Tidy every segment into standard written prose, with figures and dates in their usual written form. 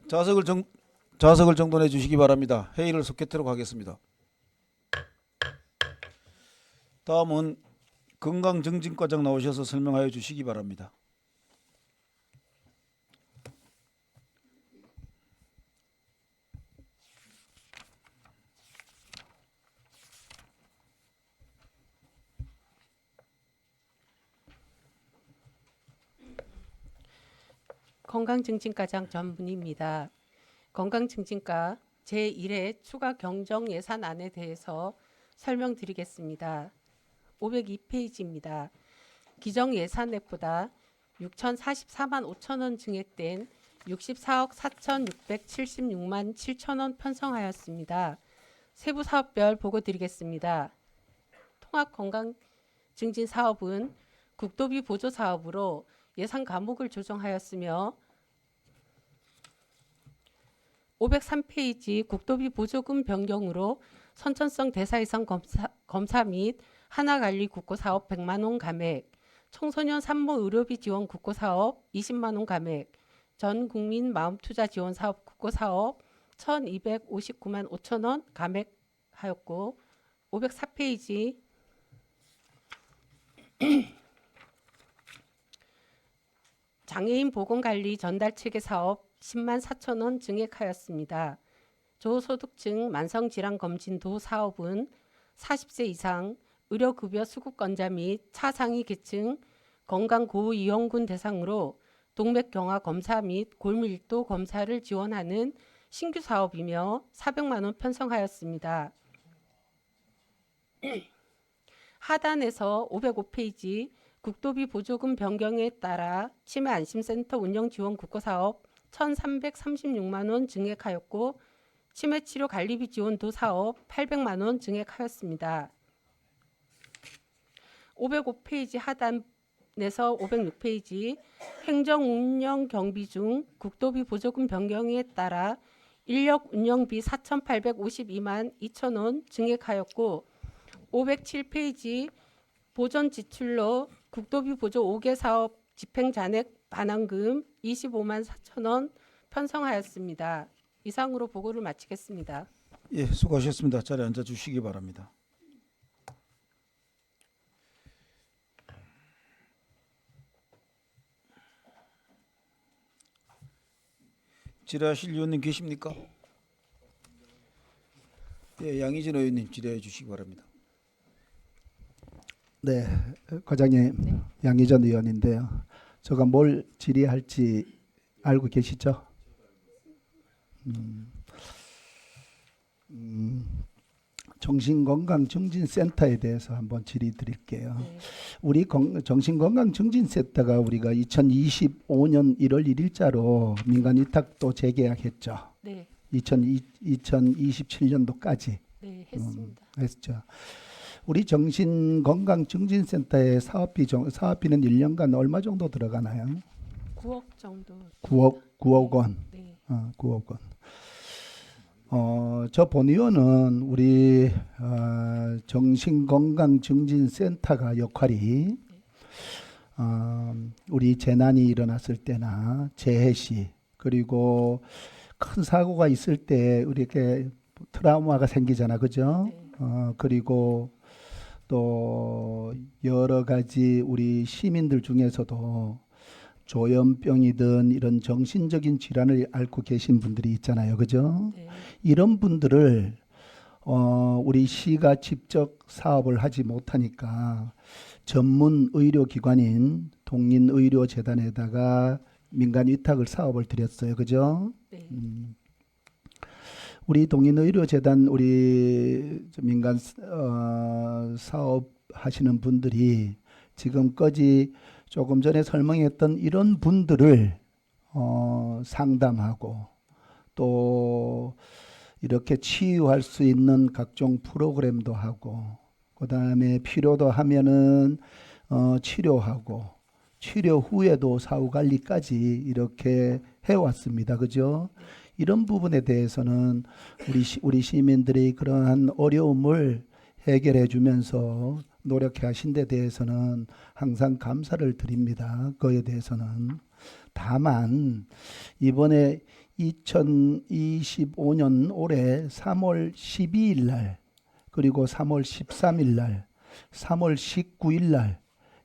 좌석을 정돈해 주시기 바랍니다. 회의를 속개토록 하겠습니다. 다음은 건강증진과장 나오셔서 설명하여 주시기 바랍니다. 건강증진과장 전문희입니다. 건강증진과 제1회 추가 경정 예산안에 대해서 설명드리겠습니다. 502페이지입니다. 기정 예산액보다 6,044만 5천원 증액된 64억 4,676만 7천원 편성하였습니다. 세부 사업별 보고 드리겠습니다. 통합건강증진사업은 국도비 보조사업으로 예산 과목을 조정하였으며 503페이지 국도비 보조금 변경으로 선천성 대사이성 검사 및 하나관리 국고사업 100만원 감액, 청소년 산모 의료비 지원 국고사업 20만원 감액, 전국민 마음투자 지원사업 국고사업 1259만 5천원 감액하였고 504페이지 장애인 보건관리 전달체계 사업 10만 4천원 증액하였습니다. 저소득층 만성질환검진도 사업은 40세 이상 의료급여 수급권자 및 차상위 계층 건강고위험군 대상으로 동맥경화 검사 및 골밀도 검사를 지원하는 신규 사업이며 400만원 편성하였습니다. 하단에서 505페이지 국도비 보조금 변경에 따라 치매안심센터 운영지원 국고사업 1,336만원 증액하였고 치매치료 관리비 지원도 사업 800만원 증액하였습니다. 505페이지 하단에서 506페이지 행정운영 경비 중 국도비 보조금 변경에 따라 인력 운영비 4,852만 2천원 증액하였고 507페이지 보전 지출로 국도비 보조 5개 사업 집행 잔액 반환금 25만 4천원 편성하였습니다. 이상으로 보고를 마치겠습니다. 예, 수고하셨습니다. 자리에 앉아 주시기 바랍니다. 질의하실 의원님 계십니까? 예, 양희진 의원님 질의해 주시기 바랍니다. 네, 과장님, 네. 양희전 의원인데요. 제가 뭘 질의할지 알고 계시죠? 정신건강증진센터에 대해서 한번 질의 드릴게요. 네. 우리 정신건강증진센터가 우리가 2025년 1월 1일자로 민간 위탁도 재계약했죠. 네, 2027년도까지 네, 했습니다. 했죠. 우리 정신건강증진센터의 사업비는 1년간 얼마 정도 들어가나요? 9억 정도. 9억 원. 네, 9억 원. 저 본의원은 우리 정신건강증진센터가 역할이 우리 재난이 일어났을 때나 재해 시 그리고 큰 사고가 있을 때 우리에게 트라우마가 생기잖아, 그죠? 네. 그리고 또 여러 가지 우리 시민들 중에서도 조현병이든 이런 정신적인 질환을 앓고 계신 분들이 있잖아요, 그죠? 네. 이런 분들을 우리 시가 직접 사업을 하지 못하니까 전문 의료기관인 독립의료재단에다가 민간 위탁을 사업을 드렸어요, 그죠? 네. 우리 독립의료재단 우리 민간 사업 하시는 분들이 지금까지 조금 전에 설명했던 이런 분들을 상담하고 또 이렇게 치유할 수 있는 각종 프로그램도 하고 그 다음에 필요도 하면은 치료하고 치료 후에도 사후 관리까지 이렇게 해왔습니다. 그죠? 이런 부분에 대해서는 우리 시민들이 그러한 어려움을 해결해 주면서 노력해 하신 데 대해서는 항상 감사를 드립니다. 그에 대해서는. 다만 이번에 2025년 올해 3월 12일 날 그리고 3월 13일 날 3월 19일 날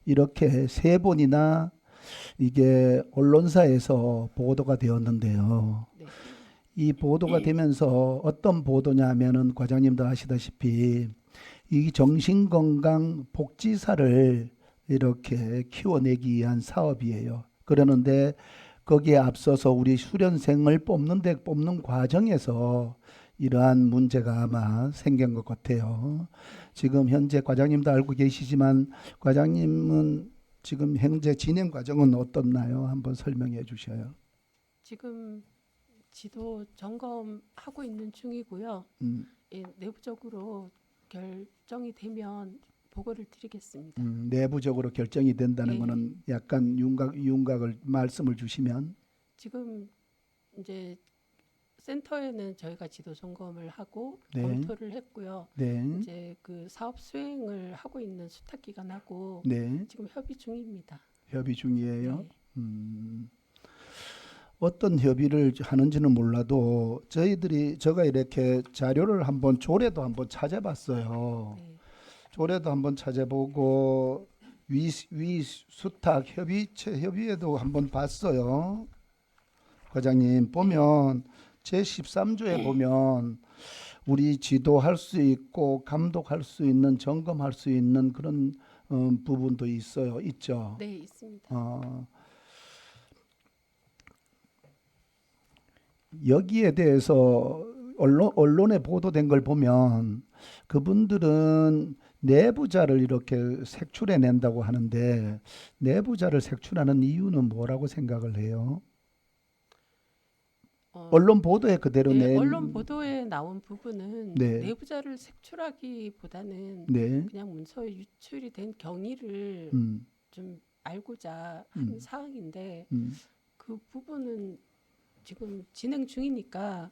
이렇게 세 번이나 이게 언론사에서 보도가 되었는데요. 네. 이 보도가 되면서 어떤 보도냐면은 과장님도 아시다시피 이 정신건강 복지사를 이렇게 키워내기 위한 사업이에요. 그러는데 거기에 앞서서 우리 수련생을 뽑는 과정에서 이러한 문제가 아마 생긴 것 같아요. 지금 현재 과장님도 알고 계시지만 과장님은 지금 현재 진행 과정은 어떻나요? 한번 설명해 주셔요. 지금 지도 점검하고 있는 중이고요. 음, 예, 내부적으로 결정이 되면 보고를 드리겠습니다. 내부적으로 결정이 된다는 예. 거는 약간 윤곽을 말씀을 주시면 지금 이제 센터에는 저희가 지도 점검을 하고 네. 검토를 했고요. 네, 이제 그 사업 수행을 하고 있는 수탁기관하고 네, 지금 협의 중입니다. 협의 중이에요. 네. 어떤 협의를 하는지는 몰라도 제가 이렇게 자료를 한번 조례도 한번 찾아봤어요. 네. 조례도 한번 찾아보고 위 수탁 협의회도 한번 봤어요. 과장님 보면 제 13조에 보면 우리 지도할 수 있고 감독할 수 있는 점검할 수 있는 그런 부분도 있죠. 네, 있습니다. 여기에 대해서 언론에 보도된 걸 보면 그분들은 내부자를 이렇게 색출해 낸다고 하는데 내부자를 색출하는 이유는 뭐라고 생각을 해요? 언론 보도에 그대로 네, 언론 보도에 나온 부분은 네. 내부자를 색출하기보다는 네. 그냥 문서에 유출이 된 경위를 음, 좀 알고자 한 사항인데 음. 그 부분은 지금 진행 중이니까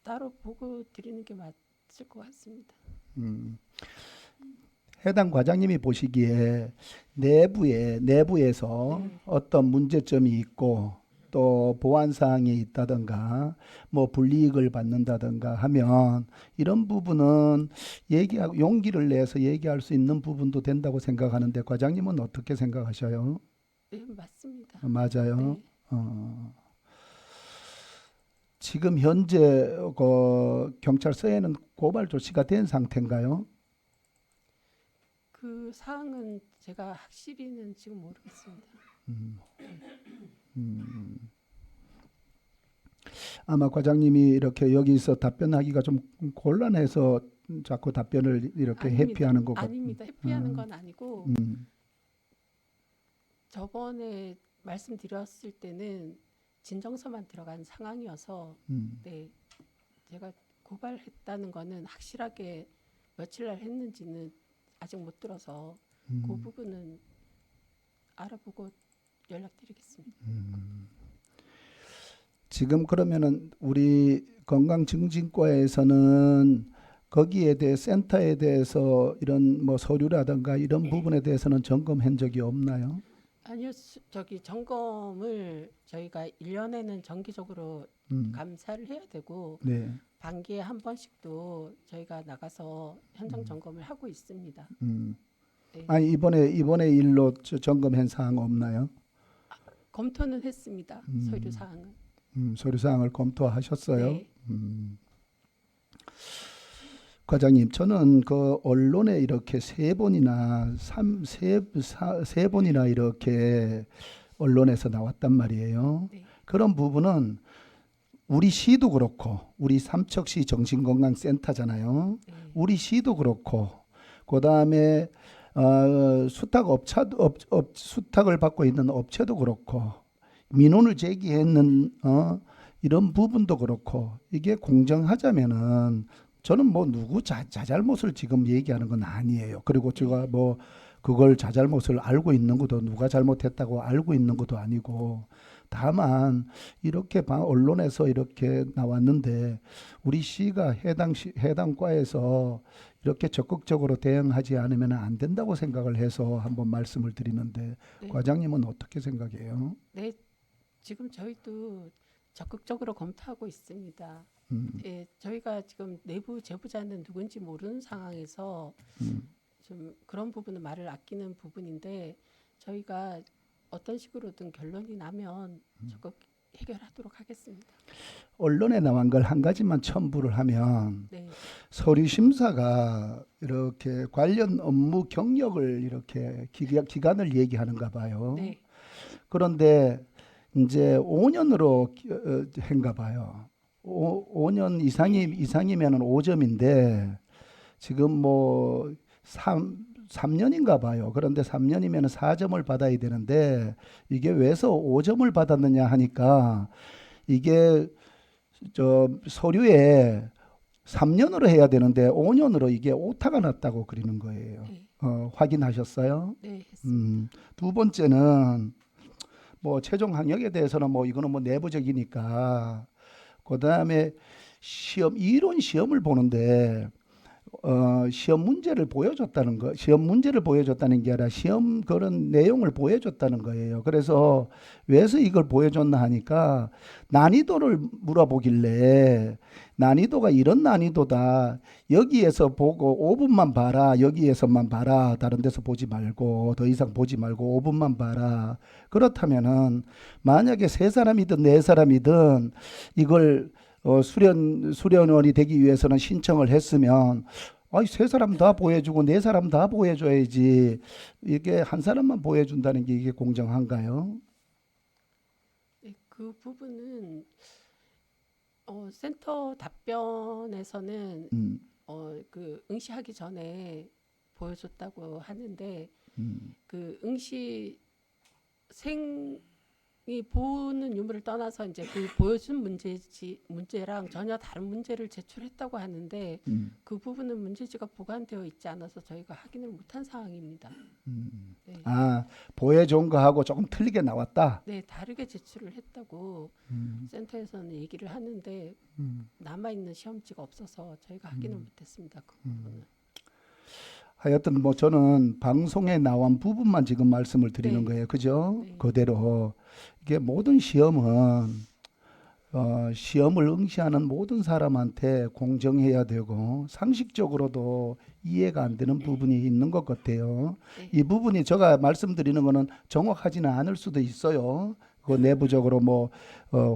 따로 보고 드리는 게 맞을 것 같습니다. 해당 과장님이 보시기에 내부에서 네. 어떤 문제점이 있고 또 보완 사항이 있다든가 뭐 불이익을 받는다든가 하면 이런 부분은 얘기하고 용기를 내서 얘기할 수 있는 부분도 된다고 생각하는데 과장님은 어떻게 생각하셔요? 네, 맞습니다. 맞아요. 네. 지금 현재 경찰서에는 고발 조치가 된 상태인가요? 그 사항은 제가 확실히는 지금 모르겠습니다. 아마 과장님이 이렇게 여기서 답변하기가 좀 곤란해서 자꾸 답변을 이렇게 아닙니다. 회피하는 것 같아요. 아닙니다. 회피하는 건 아니고 음, 저번에 말씀드렸을 때는 진정서만 들어간 상황이어서 네, 제가 고발했다는 거는 확실하게 며칠 날 했는지는 아직 못 들어서 그 부분은 알아보고 연락드리겠습니다. 지금 그러면은 우리 건강증진과에서는 거기에 대해 센터에 대해서 이런 뭐 서류라든가 이런 부분에 대해서는 점검한 적이 없나요? 아니요, 저기 점검을 저희가 1년에는 정기적으로 감사를 해야 되고 네. 반기에 한 번씩도 저희가 나가서 현장 점검을 하고 있습니다. 네. 아니 이번에 일로 점검한 사항 없나요? 검토는 했습니다. 서류 사항은. 서류 사항을 검토하셨어요? 네. 과장님, 저는 그 언론에 이렇게 세 번이나 이렇게 언론에서 나왔단 말이에요. 네. 그런 부분은 우리 시도 그렇고 우리 삼척시 정신건강센터잖아요. 네. 우리 시도 그렇고 그다음에 수탁을 받고 있는 업체도 그렇고 민원을 제기했는 이런 부분도 그렇고 이게 공정하자면은 저는 뭐 누구 자잘못을 지금 얘기하는 건 아니에요. 그리고 제가 뭐 그걸 자잘못을 알고 있는 것도 누가 잘못했다고 알고 있는 것도 아니고 다만 이렇게 언론에서 이렇게 나왔는데 우리 시가 해당 과에서 이렇게 적극적으로 대응하지 않으면 안 된다고 생각을 해서 한번 말씀을 드리는데 네. 과장님은 어떻게 생각해요? 네, 지금 저희도 적극적으로 검토하고 있습니다. 예, 저희가 지금 내부 제보자는 누군지 모르는 상황에서 좀 그런 부분은 말을 아끼는 부분인데 저희가 어떤 식으로든 결론이 나면 적극 해결하도록 하겠습니다. 언론에 나온 걸 한 가지만 첨부를 하면 네, 서류 심사가 이렇게 관련 업무 경력을 이렇게 기간을 얘기하는가 봐요. 네, 그런데 이제 5년으로 한가 봐요. 5년 이상이면은 5점인데 지금 뭐 3년인가 봐요. 그런데 3년이면 4점을 받아야 되는데 이게 왜서 5점을 받았느냐 하니까 이게 저 서류에 3년으로 해야 되는데 5년으로 이게 오타가 났다고 그러는 거예요. 네, 확인하셨어요? 네, 했습니다. 두 번째는 뭐 최종 학력에 대해서는 뭐 이거는 뭐 내부적이니까 그다음에 이론 시험을 보는데 시험 문제를 보여줬다는 거, 시험 문제를 보여줬다는 게 아니라 시험 그런 내용을 보여줬다는 거예요. 그래서 왜서 이걸 보여줬나 하니까 난이도를 물어보길래 난이도가 이런 난이도다. 여기에서 보고 5분만 봐라. 여기에서만 봐라. 다른 데서 보지 말고 더 이상 보지 말고 5분만 봐라. 그렇다면은 만약에 세 사람이든 네 사람이든 이걸 수련원이 되기 위해서는 신청을 했으면 아이 세 사람 다 보여주고 네 사람 다 보여줘야지 이게 한 사람만 보여준다는 게 이게 공정한가요? 네, 그 부분은 센터 답변에서는 음, 그 응시하기 전에 보여줬다고 하는데 음, 그 응시 생이 보는 유무를 떠나서 이제 그 보여준 문제랑 전혀 다른 문제를 제출했다고 하는데 음, 그 부분은 문제지가 보관되어 있지 않아서 저희가 확인을 못한 상황입니다. 네, 아 보여준 거하고 조금 틀리게 나왔다. 네, 다르게 제출을 했다고 센터에서는 얘기를 하는데 남아 있는 시험지가 없어서 저희가 확인을 못했습니다. 그 부분은. 하여튼 뭐 저는 방송에 나온 부분만 지금 말씀을 드리는 네. 거예요. 그죠? 네. 그대로 이게 모든 시험은 시험을 응시하는 모든 사람한테 공정해야 되고 상식적으로도 이해가 안 되는 부분이 있는 것 같아요. 네. 이 부분이 제가 말씀드리는 거는 정확하지는 않을 수도 있어요. 그 내부적으로 뭐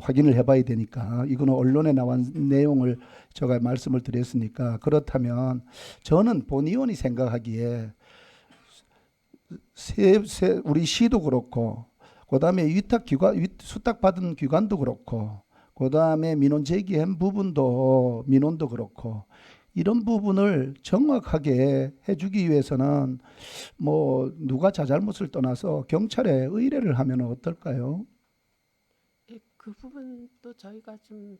확인을 해봐야 되니까 이거는 언론에 나온 내용을 제가 말씀을 드렸으니까 그렇다면 저는 본의원이 생각하기에 우리 시도 그렇고 그다음에 수탁 받은 기관도 그렇고 그다음에 민원 제기한 부분도 민원도 그렇고 이런 부분을 정확하게 해주기 위해서는 뭐 누가 자잘못을 떠나서 경찰에 의뢰를 하면 어떨까요? 예, 그 부분도 저희가 좀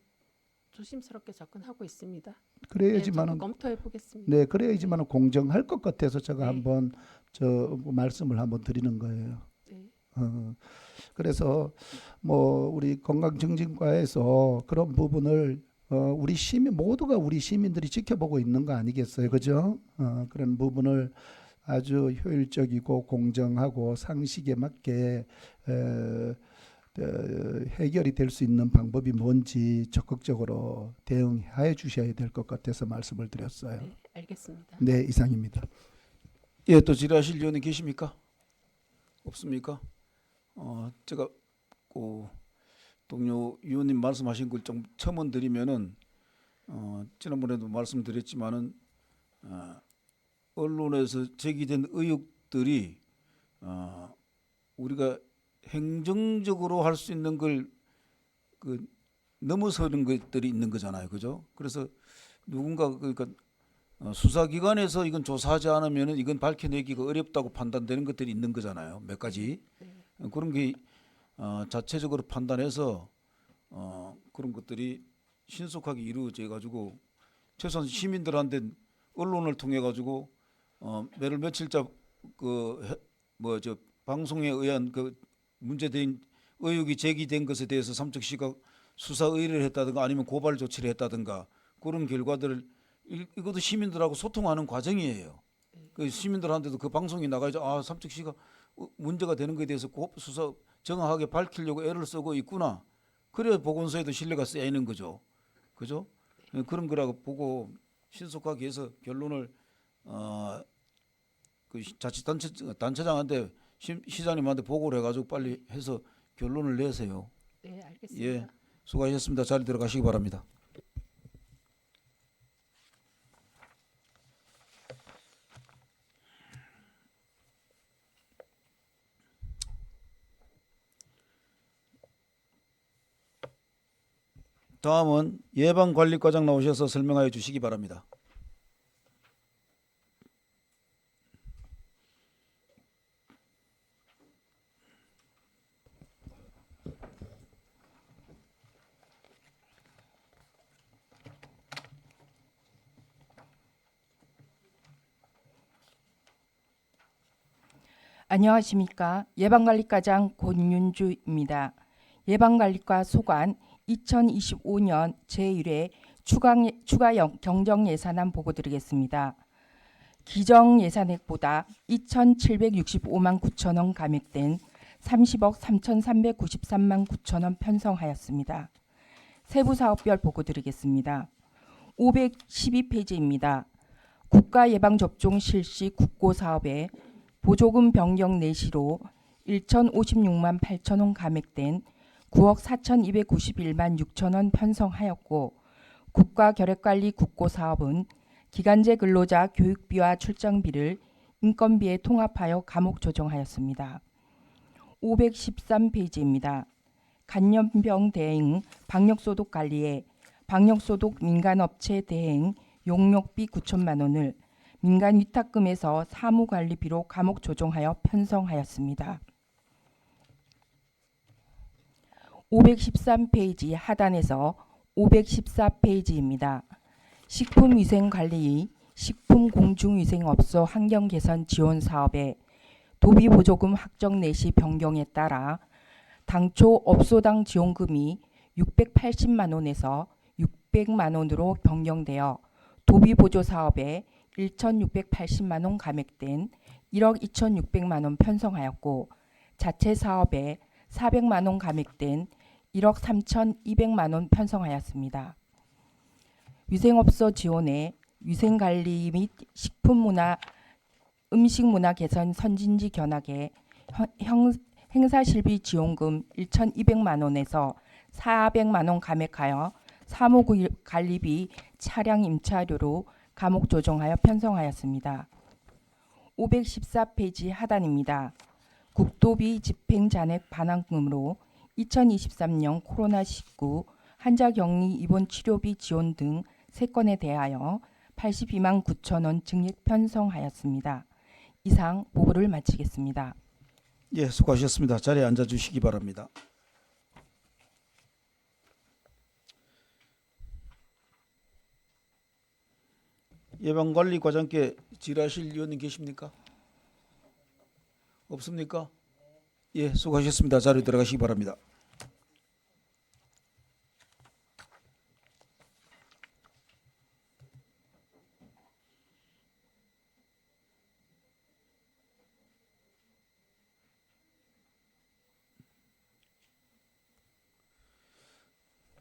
조심스럽게 접근하고 있습니다. 예, 적극 그래야지만은 검토해 보겠습니다. 네 그래야지만은 공정할 것 같아서 제가 네. 한번 저 말씀을 한번 드리는 거예요. 네, 그래서 뭐 우리 건강증진과에서 그런 부분을 우리 시민 모두가 우리 시민들이 지켜보고 있는 거 아니겠어요, 그죠? 그런 부분을 아주 효율적이고 공정하고 상식에 맞게 해결이 될 수 있는 방법이 뭔지 적극적으로 대응해 주셔야 될 것 같아서 말씀을 드렸어요. 네, 알겠습니다. 네, 이상입니다. 예, 또 질의하실 의원님 계십니까? 없습니까? 제가 그 동료 위원님 말씀하신 걸 좀 첨언 드리면은 지난번에도 말씀드렸지만은 언론에서 제기된 의혹들이 우리가 행정적으로 할 수 있는 걸 그 넘어서는 것들이 있는 거잖아요, 그죠? 그래서 누군가 그러니까 수사기관에서 이건 조사하지 않으면은 이건 밝혀내기가 어렵다고 판단되는 것들이 있는 거잖아요, 몇 가지. 네, 그런 게 자체적으로 판단해서 그런 것들이 신속하게 이루어져 가지고 최소한 시민들한테 언론을 통해 가지고 매를 며칠자 방송에 의한 그 문제된 의혹이 제기된 것에 대해서 삼척시가 수사 의뢰를 했다든가 아니면 고발 조치를 했다든가 그런 결과들을 이것도 시민들하고 소통하는 과정이에요. 그 시민들한테도 그 방송이 나가야죠. 삼척시가 문제가 되는 것에 대해서 수사 정확하게 밝히려고 애를 쓰고 있구나. 그래야 보건소에도 신뢰가 쌓이는 거죠. 그죠? 그런 거라고 보고 신속하게 해서 결론을 그 단체장한테 시장님한테 보고를 해가지고 빨리 해서 결론을 내세요. 네, 알겠습니다. 예, 수고하셨습니다. 자리 들어가시기 바랍니다. 다음은 예방관리과장 나오셔서 설명하여 주시기 바랍니다. 안녕하십니까. 예방관리과장 권윤주입니다. 예방관리과 소관 2025년 제1회 추가 경정예산안 보고드리겠습니다. 기정예산액보다 2,765만 9천 원 감액된 30억 3,393만 9천 원 편성하였습니다. 세부 사업별 보고드리겠습니다. 512페이지입니다. 국가예방접종 실시 국고사업에 보조금 변경 내시로 1,056만 8천 원 감액된 9억 4,291만 6천 원 편성하였고, 국가결핵관리 국고사업은 기간제 근로자 교육비와 출장비를 인건비에 통합하여 감옥 조정하였습니다. 513페이지입니다. 간염병 대행 방역소독 관리에 방역소독 민간업체 대행 용역비 9천만 원을 민간 위탁금에서 사무관리비로 감옥 조정하여 편성하였습니다. 513페이지 하단에서 514페이지입니다. 식품위생관리 식품공중위생업소 환경개선 지원사업에 도비보조금 확정 내시 변경에 따라 당초 업소당 지원금이 680만 원에서 600만 원으로 변경되어 도비보조사업에 1,680만 원 감액된 1억 2,600만 원 편성하였고, 자체 사업에 400만 원 감액된 1억 3,200만 원 편성하였습니다. 위생업소 지원에 위생관리 및 식품문화, 음식문화 개선 선진지 견학에 행사실비 지원금 1,200만 원에서 400만 원 감액하여 사무관리비 차량 임차료로 감옥 조정하여 편성하였습니다. 514페이지 하단입니다. 국도비 집행잔액 반환금으로 2023년 코로나19 환자 격리 입원 치료비 지원 등 3건에 대하여 82만 9천 원 증액 편성하였습니다. 이상 보고를 마치겠습니다. 예, 수고하셨습니다. 자리에 앉아 주시기 바랍니다. 예방관리과장께 질의하실 위원님 계십니까? 없습니까? 예, 수고하셨습니다. 자리에 들어가시기 바랍니다.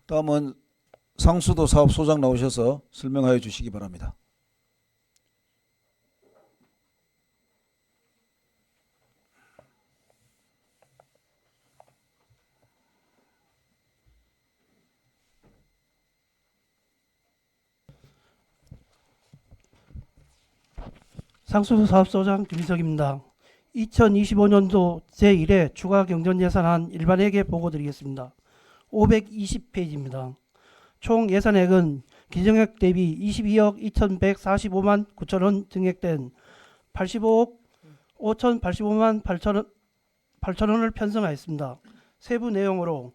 다음은 상수도 사업소장 나오셔서 설명하여 주시기 바랍니다. 상수도 사업소장 김희석입니다. 2025년도 제1회 추가 경정예산안 일반회계 보고드리겠습니다. 520페이지입니다. 총 예산액은 기정액 대비 22억 2,145만 9천 원 증액된 85억 5,085만 8천 원을 편성하였습니다. 세부 내용으로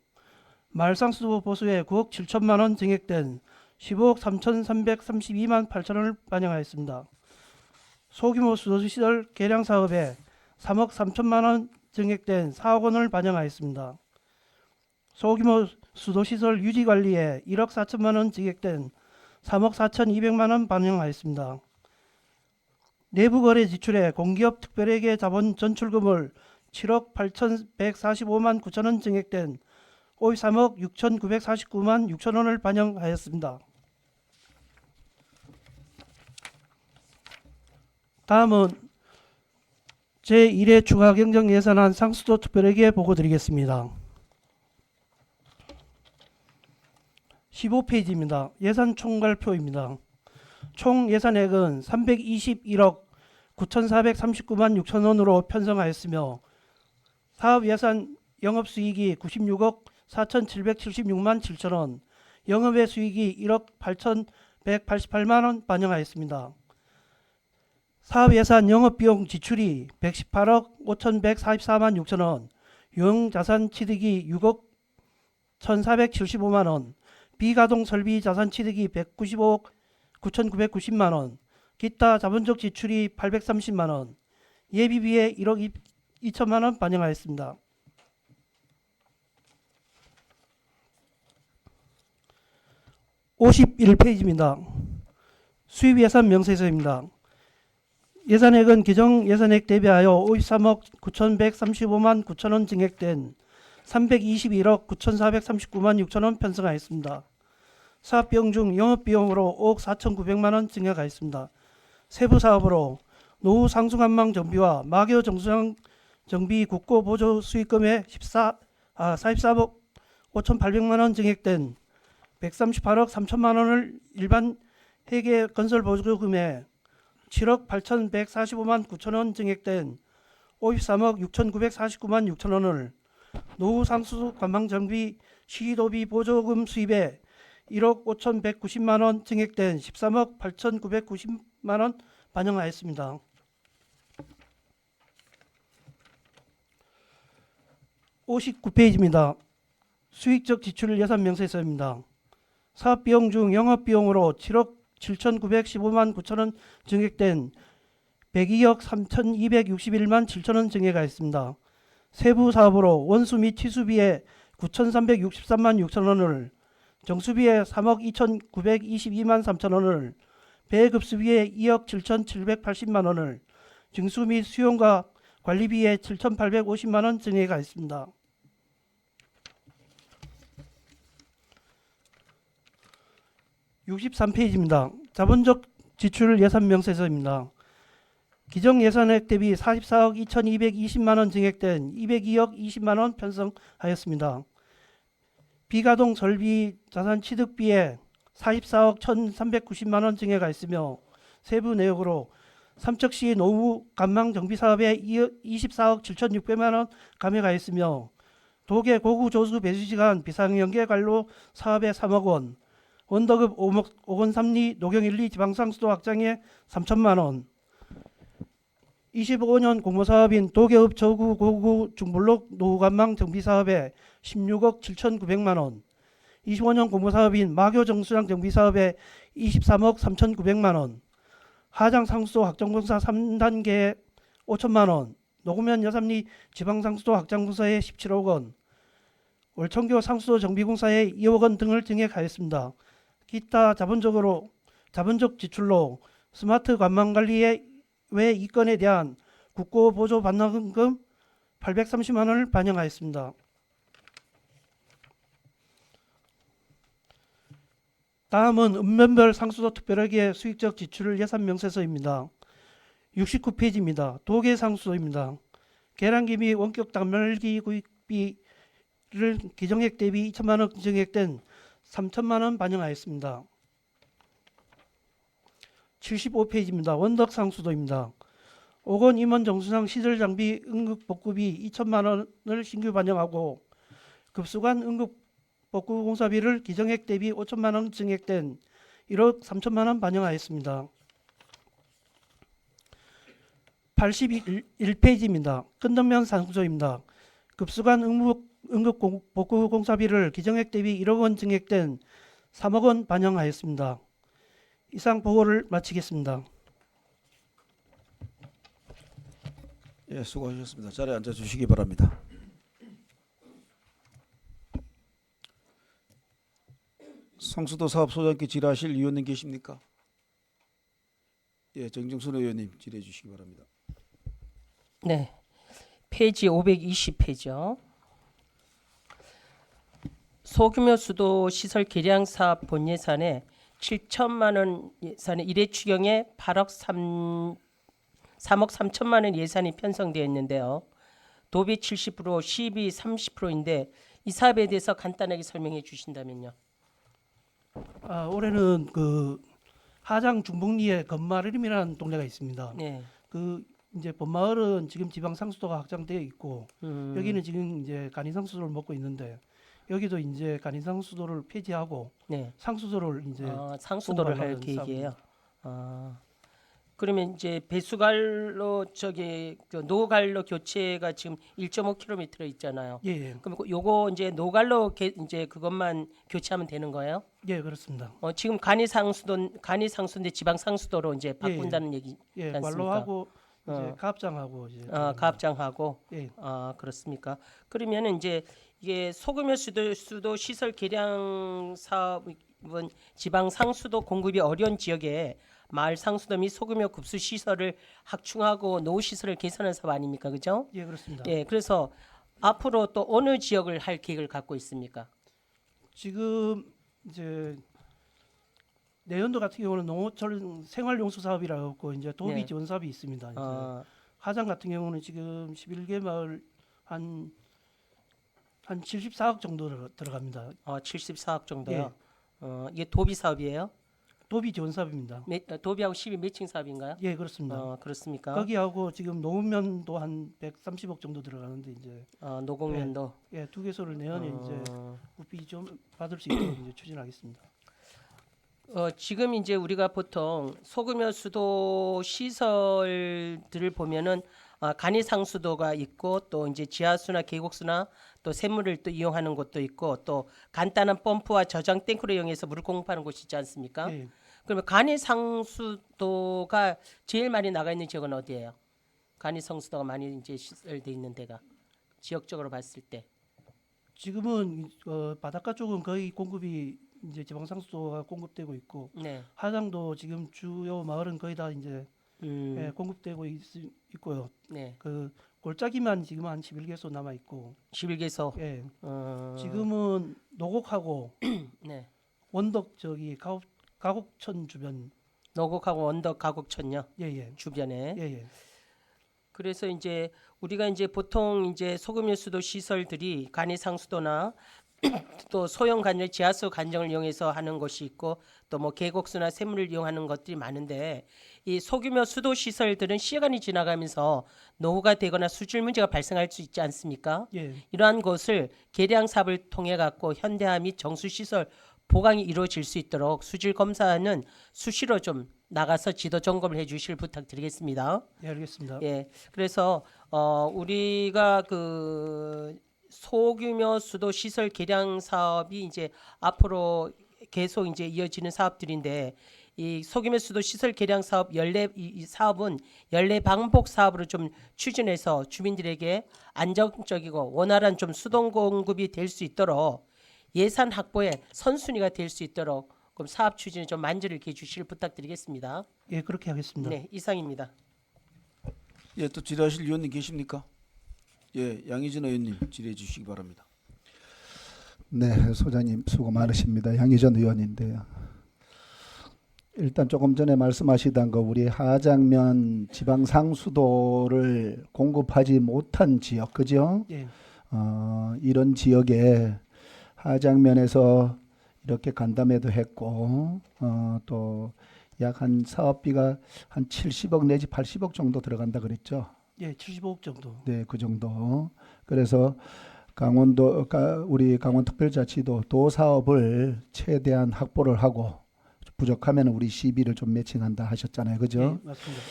말상수도 보수에 9억 7천만 원 증액된 15억 3,332만 8천 원을 반영하였습니다. 소규모 수도시설 개량 사업에 3억 3천만 원 증액된 4억 원을 반영하였습니다. 소규모 수도시설 유지관리에 1억 4천만 원 증액된 3억 4,200만 원 반영하였습니다. 내부거래 지출에 공기업 특별회계 자본 전출금을 7억 8,145만 9천 원 증액된 53억 6,949만 6천 원을 반영하였습니다. 다음은 제1회 추가 경정 예산안 상수도 특별회계 보고드리겠습니다. 15페이지입니다. 예산 총괄표입니다. 총 예산액은 321억 9,439만 6천 원으로 편성하였으며 사업 예산 영업수익이 96억 4,776만 7천 원, 영업외 수익이 1억 8,188만 원 반영하였습니다. 사업 예산 영업비용 지출이 118억 5,144만 6천 원, 유형자산 취득이 6억 1,475만 원, 비가동 설비 자산 취득이 195억 9,990만 원, 기타 자본적 지출이 830만 원, 예비비에 1억 2천만 원 반영하였습니다. (51페이지입니다) 수입 예산 명세서입니다. 예산액은 기정 예산액 대비하여 53억 9,135만 9천 원 증액된 321억 9,439만 6천 원 편성하였습니다. 사업비용 중 영업비용으로 5억 4,900만 원 증액하였습니다. 세부 사업으로 노후 상승한망 정비와 마교 정수장 정비 국고 보조 수익금의 44억 5,800만 원 증액된 138억 3천만 원을 일반 회계 건설 보조금에 7억 8,145만 9천 원 증액된 53억 6,949만 6천 원을 노후 상수 관망 정비 시도비 보조금 수입에 1억 5,190만 원 증액된 13억 8,990만 원 반영하였습니다. (59페이지입니다) 수익적 지출 예산 명세서입니다. 사업비용 중 영업비용으로 7억 7,915만 9천 원 증액된 102억 3,261만 7천 원 증액하였습니다. 세부 사업으로 원수 및 취수비에 9,363만 6천 원을, 정수비에 3억 2,922만 3천 원을, 배급수비에 2억 7,780만 원을, 증수 및 수용과 관리비에 7,850만 원 증액하였습니다. (63페이지입니다) 자본적 지출 예산 명세서입니다. 기정 예산액 대비 44억 2,220만 원 증액된 202억 20만 원 편성하였습니다. 비가동 설비 자산 취득비에 44억 1,390만 원 증액하였으며 세부 내역으로 삼척시 노후 관망 정비 사업에 24억 7,600만 원 감액하였으며 도계 고구 조수 배수 시간 비상연계 관로 사업에 3억 원, 원더급 5억 원 3리 노경 1, 2 지방상수도 확장에 3천만 원, 25년 공모사업인 도계읍 저구 고구 중블록 노후관망 정비사업에 16억 7,900만 원, 25년 공모사업인 마교 정수장 정비사업에 23억 3,900만 원, 하장 상수도 확장공사 3단계에 5천만 원, 노구면 여삼리 지방상수도 확장공사에 17억 원, 월천교 상수도 정비공사에 2억 원 등을 증액하였습니다. 기타 자본적 지출로 스마트 관망관리 외 이건에 대한 국고 보조 반납금 830만 원을 반영하였습니다. 다음은 읍면별 상수도 특별회계 수익적 지출 예산 명세서입니다. 69페이지입니다. 도계 상수도입니다. 계량기 및 원격 단말기 구입비를 기정액 대비 2천만 원 증액된 3천만 원 반영하였습니다. 75페이지입니다. 원덕 상수도입니다. 5억 원 임원 정수장 시설 장비 응급 복구비 2천만 원을 신규 반영하고 급수관 응급 복구 공사비를 기정액 대비 5천만 원 증액된 1억 3천만 원 반영하였습니다. 81페이지입니다. 끝덕면 상수도입니다. 급수관 응급 복구 공사비를 기정액 대비 1억 원 증액된 3억 원 반영하였습니다. 이상 보고를 마치겠습니다. 예, 수고하셨습니다. 자리에 앉아 주시기 바랍니다. 상수도 사업 소장께 질의하실 위원님 계십니까? 예, 정정순 의원님 질의해 주시기 바랍니다. 네, 페이지 520페이지요. 소규모 수도 시설 개량 사업 본 예산에 7천만 원 예산의 일회 추경에 3억 3천만 원 예산이 편성되어 있는데요. 도비 70%, 시비 30%인데 이 사업에 대해서 간단하게 설명해 주신다면요. 올해는 그 하장 중북리에 건마름이라는 동네가 있습니다. 네. 그 이제 본마을은 지금 지방 상수도가 확장되어 있고 여기는 지금 이제 간이 상수도를 먹고 있는데 여기도 이제 간이 상수도를 폐지하고 네. 상수도를 이제 상수도를 할 공부하려는 계획이에요. 그러면 이제 배수관로 그 노갈로 교체가 지금 1.5km 있잖아요. 예, 예, 그럼 요거 이제 노갈로 이제 그것만 교체하면 되는 거예요? 예, 그렇습니다. 지금 간이 상수인데 지방 상수도로 이제 바꾼다는 얘기. 예, 않습니까? 관로하고 이제 어. 가압장하고 이제 가압장하고. 예, 그렇습니까? 그러면은 이제 이게 소규모 수도 시설 개량 사업은 지방 상수도 공급이 어려운 지역에 마을 상수도 및 소규모 급수 시설을 확충하고 노후 시설을 개선하는 사업 아닙니까, 그죠? 예, 그렇습니다. 예, 그래서 앞으로 또 어느 지역을 할 계획을 갖고 있습니까? 지금 이제 내년도 같은 경우는 농어촌 생활용수 사업이라고 하고 이제 도비 네. 지원 사업이 있습니다. 이제 어, 하장 같은 경우는 지금 11개 마을 한 74억 정도 들어갑니다. 74억 정도요. 예. 이게 도비 사업이에요? 도비 지원 사업입니다. 도비하고 시비 매칭 사업인가요? 예, 그렇습니다. 그렇습니까? 거기하고 지금 노무면도 한 130억 정도 들어가는데 이제 노공면도. 예, 두 개소를 내년에 이제 어, 국비 좀 받을 수 있도록 이제 추진하겠습니다. 지금 이제 우리가 보통 소규모 수도 시설들을 보면은 간이 상수도가 있고 또 이제 지하수나 계곡수나 또 샘물을 또 이용하는 곳도 있고 또 간단한 펌프와 저장 탱크를 이용해서 물을 공급하는 곳이 있지 않습니까? 예, 그러면 간이 상수도가 제일 많이 나가 있는 지역은 어디예요? 간이 상수도가 많이 이제 시설돼 있는 데가 지역적으로 봤을 때. 지금은 바닷가 쪽은 거의 공급이 이제 지방 상수도가 공급되고 있고 네. 하장도 지금 주요 마을은 거의 다 이제 음, 공급되고 있고요. 네. 그 골짜기만 지금 한 11개소 남아 있고 11개소. 예. 어, 지금은 노곡하고 네. 원덕 저기 가곡천 주변 노곡하고 언덕 가곡천요 예예 주변에. 예예 그래서 이제 우리가 이제 보통 이제 소규모 수도 시설들이 간이 상수도나 또 소형 간열 지하수 간정을 이용해서 하는 것이 있고 또 뭐 계곡수나 샘물을 이용하는 것들이 많은데 이 소규모 수도 시설들은 시간이 지나가면서 노후가 되거나 수질 문제가 발생할 수 있지 않습니까? 예. 이러한 것을 계량 사업을 통해 갖고 현대화 및 정수 시설 보강이 이루어질 수 있도록 수질 검사는 수시로 좀 나가서 지도 점검을 해주실 부탁드리겠습니다. 예, 알겠습니다. 예, 그래서 우리가 그 소규모 수도 시설 개량 사업이 이제 앞으로 계속 이제 이어지는 사업들인데 이 소규모 수도 시설 개량 사업 이 사업은 연례 반복 사업으로 좀 추진해서 주민들에게 안정적이고 원활한 좀 수도 공급이 될 수 있도록 예산 확보에 선순위가 될 수 있도록 그럼 사업 추진에 좀 만전을 기해 주시길 부탁드리겠습니다. 예, 그렇게 하겠습니다. 네, 이상입니다. 예, 또 질의하실 위원님 계십니까? 예, 양희진 의원님 질의해 주시기 바랍니다. 네, 소장님 수고 많으십니다. 양희전 의원인데요. 일단 조금 전에 말씀하시던 거 우리 하장면 지방 상수도를 공급하지 못한 지역, 그죠? 예, 이런 지역에 하장면에서 이렇게 간담회도 했고 또 약 한 사업비가 한 70억 내지 80억 정도 들어간다 그랬죠. 예, 75억 정도. 네, 그 정도. 그래서 우리 강원특별자치도 도 사업을 최대한 확보를 하고 부족하면 우리 시비를 좀 매칭한다 하셨잖아요, 예, 그죠? 맞습니다.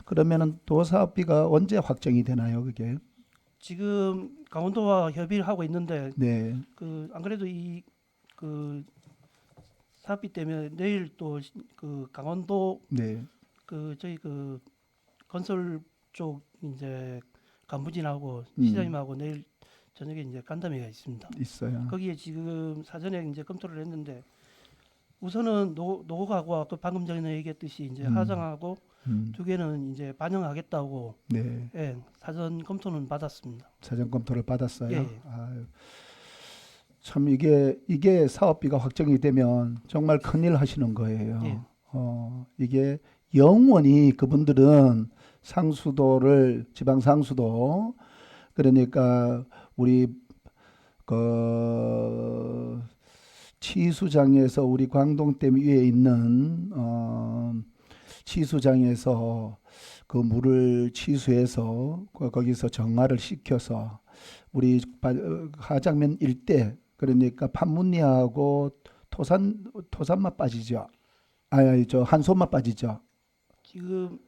그러면은 도 사업비가 언제 확정이 되나요, 그게? 지금 강원도와 협의를 하고 있는데 네, 그 안 그래도 이 그 사업비 때문에 내일 또 그 강원도 네, 그 저희 그 건설 쪽 이제 간부진하고 음. 시장님하고 내일 저녁에 이제 간담회가 있습니다. 있어요. 거기에 지금 사전에 이제 검토를 했는데 우선은 노고하고 아까 방금 전에 얘기했듯이 이제 하장하고 두 개는 이제 반영하겠다고 네. 예, 사전 검토는 받았습니다. 사전 검토를 받았어요. 예. 아유, 참 이게 사업비가 확정이 되면 정말 큰일 하시는 거예요. 예. 이게 영원히 그분들은 지방 상수도 그러니까 우리 그 치수장에서 우리 광동댐 위에 있는 치수장에서 그 물을 치수해서 거기서 정화를 시켜서 우리 하장면 일대 그러니까 판문리하고 토산만 빠지죠. 아니 저 한손만 빠지죠. 지금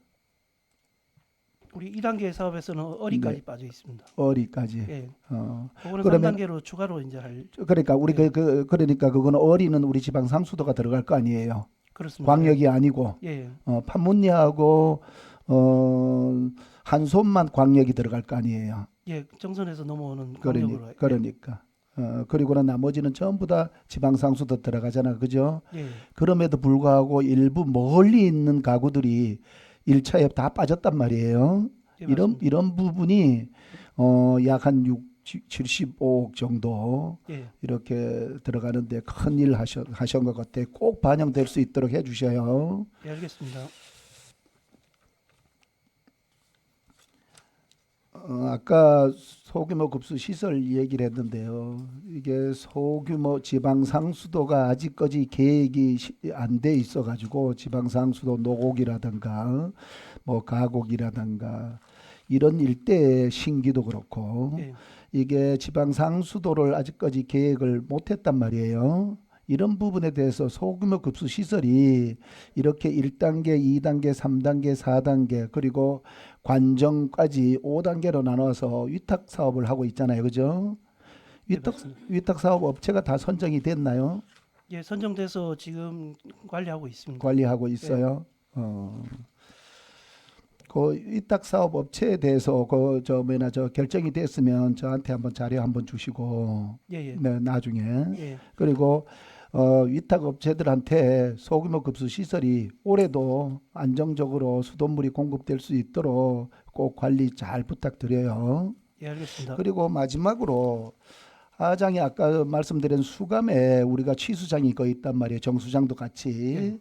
우리 2단계 사업에서는 어리까지 네. 빠져 있습니다. 어리까지. 예. 그러면- 그거는 3단계로 추가로 이제 할 그러니까 우리 네. 그러니까 그거는 어리는 우리 지방 상수도가 들어갈 거 아니에요. 그렇습니다. 광역이 아니고 예. 판문리하고 한손만 광역이 들어갈 거 아니에요. 예. 정선에서 넘어오는 그러니, 광역으로. 그러니까 그리고는 나머지는 전부 다 지방 상수도 들어가잖아, 그죠? 예. 그럼에도 불구하고 일부 멀리 있는 가구들이 1차에 다 빠졌단 말이에요. 예, 맞습니다. 이런 부분이 약 한 75억 정도 예. 이렇게 들어가는데 큰일 하신 것 같아요. 꼭 반영될 수 있도록 해주셔요. 예, 알겠습니다. 아까 소규모 급수 시설 얘기를 했는데요. 이게 소규모 지방 상수도가 아직까지 계획이 안 돼 있어 가지고 지방 상수도 노곡이라든가 뭐 가곡이라든가 이런 일대의 신기도 그렇고 예. 이게 지방 상수도를 아직까지 계획을 못 했단 말이에요. 이런 부분에 대해서 소규모 급수 시설이 이렇게 1단계, 2단계, 3단계, 4단계 그리고 관정까지 5단계로 나눠서 위탁 사업을 하고 있잖아요. 그죠? 위탁 사업 업체가 다 선정이 됐나요? 예, 선정돼서 지금 관리하고 있습니다. 관리하고 있어요. 그 위탁 사업 업체에 대해서 저 결정이 됐으면 저한테 한번 자료 한번 주시고 예, 예. 네, 나중에 예. 그리고 위탁 업체들한테 소규모 급수 시설이 올해도 안정적으로 수돗물이 공급될 수 있도록 꼭 관리 잘 부탁드려요. 예, 알겠습니다. 그리고 마지막으로 하장이 아까 말씀드린 수감에 우리가 취수장이 거기 있단 말이에요. 정수장도 같이.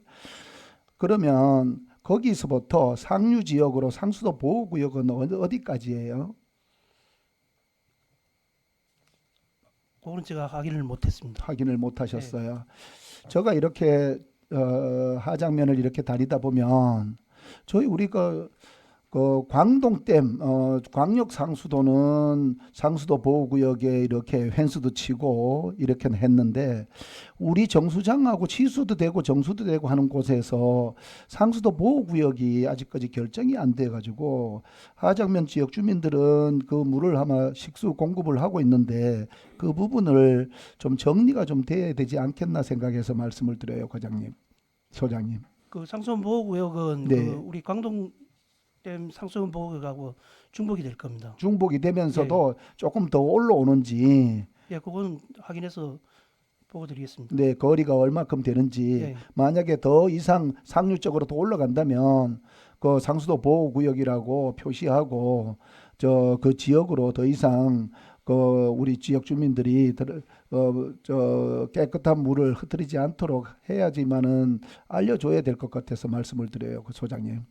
그러면 거기서부터 상류 지역으로 상수도 보호구역은 어디까지예요? 그거는 제가 확인을 못했습니다. 확인을 못 하셨어요. 제가 이렇게 하장면을 이렇게 다니다 보면 저희 우리가 그 광동댐 광역 상수도는 상수도 보호구역에 이렇게 펜스도 치고 이렇게 했는데 우리 정수장하고 취수도 되고 정수도 되고 하는 곳에서 상수도 보호구역이 아직까지 결정이 안 돼 가지고 하장면 지역 주민들은 그 물을 아마 식수 공급을 하고 있는데 그 부분을 좀 정리가 좀 돼야 되지 않겠나 생각해서 말씀을 드려요, 과장님, 소장님. 그 상수원 보호구역은 네. 그 우리 광동댐 상수원 보호구역하고 중복이 될 겁니다. 중복이 되면서도 조금 더 올라오는지 예, 그거는 확인해서 보고 드리겠습니다. 네, 거리가 얼마큼 되는지 예. 만약에 더 이상 상류 쪽으로 더 올라간다면 그 상수도 보호구역이라고 표시하고 그 지역으로 더 이상 그 우리 지역 주민들이 저 깨끗한 물을 흐트리지 않도록 해야지만은 알려줘야 될 것 같아서 말씀을 드려요, 그 소장님.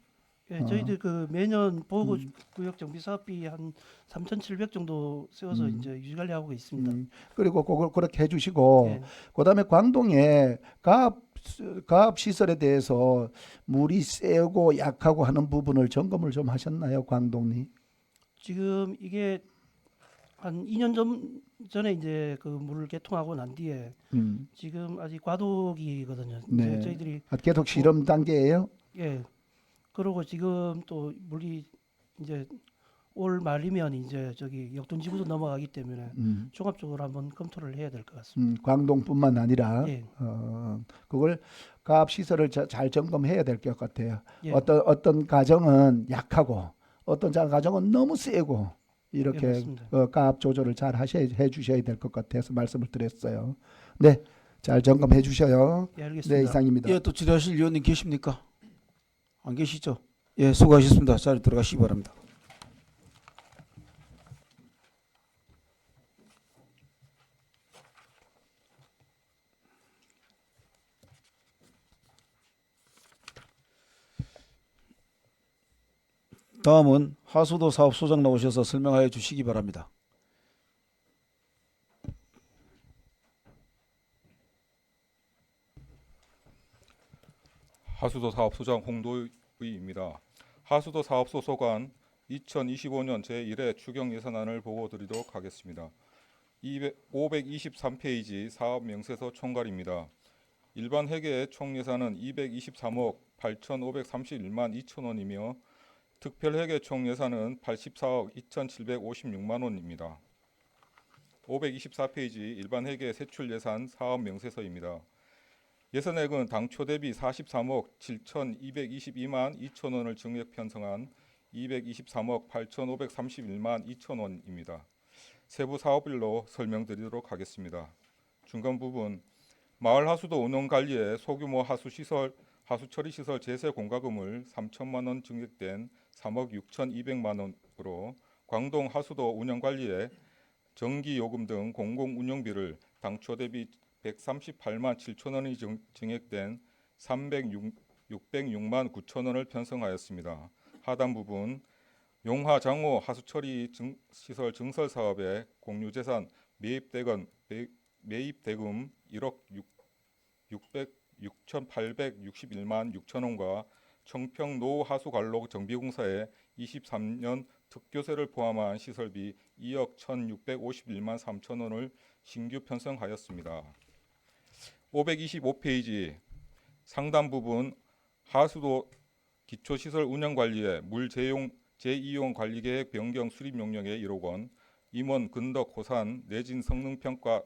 예, 저희들 그 매년 보호구역 정비 사업비 한 3,700 정도 세워서 이제 유지 관리하고 있습니다. 그리고 그걸 그렇게 해주시고 예. 그다음에 광동에 가압 시설에 대해서 물이 세고 약하고 하는 부분을 점검을 좀 하셨나요, 광동리? 지금 이게 한 2년 전에 이제 그 물을 개통하고 난 뒤에 지금 아직 과도기거든요. 네. 이제 저희들이 계속 실험 단계예요? 예. 그러고 지금 또 물이 이제 올 말이면 이제 저기 역동지구도 넘어가기 때문에 종합적으로 한번 검토를 해야 될 것 같습니다. 광동뿐만 아니라 예. 그걸 가압 시설을 잘 점검해야 될 것 같아요. 예. 어떤 가정은 약하고 어떤 가정은 너무 세고 예, 이렇게 맞습니다. 가압 조절을 잘 해주셔야 될 것 같아서 말씀을 드렸어요. 네, 잘 점검해 주셔요. 예, 네, 알겠습니다. 이상입니다. 예, 또 질의하실 위원님 계십니까? 안 계시죠? 예, 수고하셨습니다. 자리 들어가시기 바랍니다. 다음은 하수도 사업소장 나오셔서 설명하여 주시기 바랍니다. 하수도 사업소장 홍도의입니다. 하수도 사업소 소관 2025년 제1회 추경 예산안을 보고 드리도록 하겠습니다. 523페이지 사업 명세서 총괄입니다. 일반 회계 총 예산은 223억 8,531만 2천 원이며 특별 회계 총 예산은 84억 2,756만 원입니다. 524페이지 일반 회계 세출 예산 사업 명세서입니다. 예산액은 당초 대비 43억 7,222만 2천 원을 증액 편성한 223억 8,531만 2천 원입니다. 세부 사업별로 설명드리도록 하겠습니다. 중간 부분 마을 하수도 운영 관리에 소규모 하수처리 시설 제세 공과금을 3천만 원 증액된 3억 6,200만 원으로 광동 하수도 운영 관리에 전기 요금 등 공공 운영비를 당초 대비 138만 7천 원이 증액된 606만 9천 원을 편성하였습니다. 하단 부분 용화 장호 하수처리 시설 증설 사업에 공유재산 매입대금 1억 6,861만 6천 원과 청평 노후 하수관로 정비공사에 23년 특교세를 포함한 시설비 2억 1,651만 3천 원을 신규 편성하였습니다. 525페이지 상단 부분 하수도 기초시설 운영관리에 물 재이용 관리계획 변경 수립 용역에 1억 원, 임원 근덕 호산 내진 성능 평가에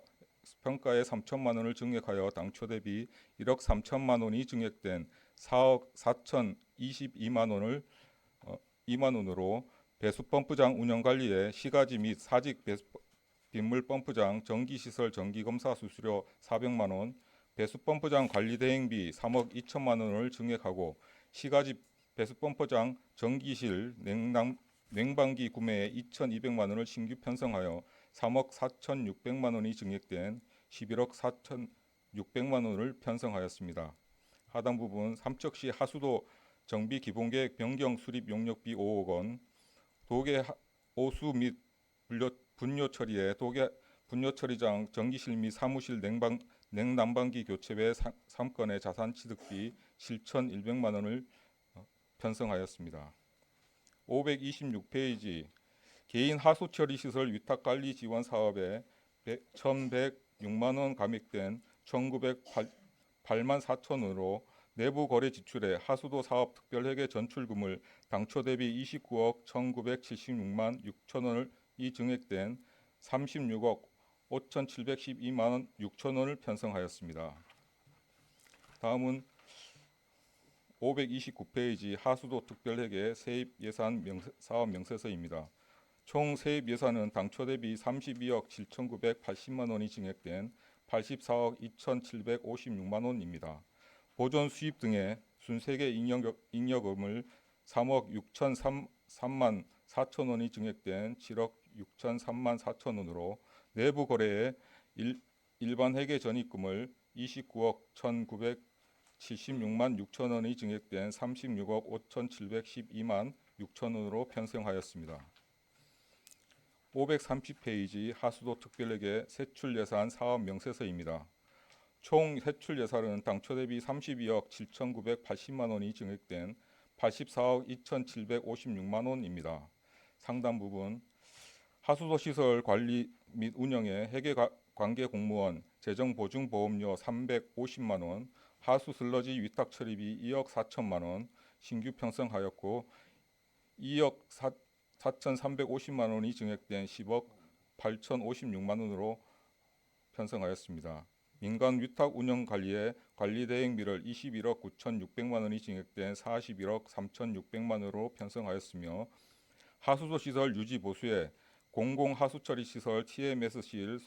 3천만 원을 증액하여 당초 대비 1억 3천만 원이 증액된 4억 4,022만 원으로 배수펌프장 운영관리에 시가지 및 사직 빗물 펌프장 정기시설 정기검사 수수료 400만 원, 배수펌프장 관리대행비 3억 2천만 원을 증액하고 시가지 배수펌프장 정기실 냉방기 구매에 2,200만 원을 신규 편성하여 3억 4,600만 원이 증액된 11억 4,600만 원을 편성하였습니다. 하단 부분 삼척시 하수도 정비 기본계획 변경 수립 용역비 5억 원, 도계 오수 및 분뇨 처리에 도계 분뇨 처리장 정기실 및 사무실 냉난방기 교체 외 3건의 자산 취득비 7,100만 원을 편성하였습니다. 526페이지 개인 하수 처리 시설 위탁 관리 지원 사업에 1,106만 원 감액된 1,908만 4천 원으로 내부 거래 지출에 하수도 사업 특별회계 전출금을 당초 대비 29억 1,976만 6천 원을 증액된 36억 5,712만 6천 원을 편성하였습니다. 다음은 529페이지 하수도 특별회계 세입 예산 사업 명세서입니다. 총 세입 예산은 당초 대비 32억 7,980만 원이 증액된 84억 2,756만 원입니다. 보존 수입 등의 순세계 잉여금을 3억 6,003만 4천 원이 증액된 7억 6,003만 4천 원으로 내부 거래에 일반 회계 전입금을 29억 1,976만 6천 원이 증액된 36억 5,712만 6천 원으로 편성하였습니다. 530페이지 하수도 특별회계 세출 예산 사업 명세서입니다. 총 세출 예산은 당초 대비 32억 7,980만 원이 증액된 84억 2,756만 원입니다. 상단 부분 하수도 시설 관리 및 운영에 회계 관계 공무원 재정 보증 보험료 350만 원, 하수 슬러지 위탁 처리비 2억 4천만 원 신규 편성하였고 2억 4,350만 원이 증액된 10억 8,056만 원으로 편성하였습니다. 민간 위탁 운영 관리에 관리 대행비를 21억 9,600만 원이 증액된 41억 3,600만 원으로 편성하였으며 하수도 시설 유지 보수에 공공 하수처리 시설 TMS실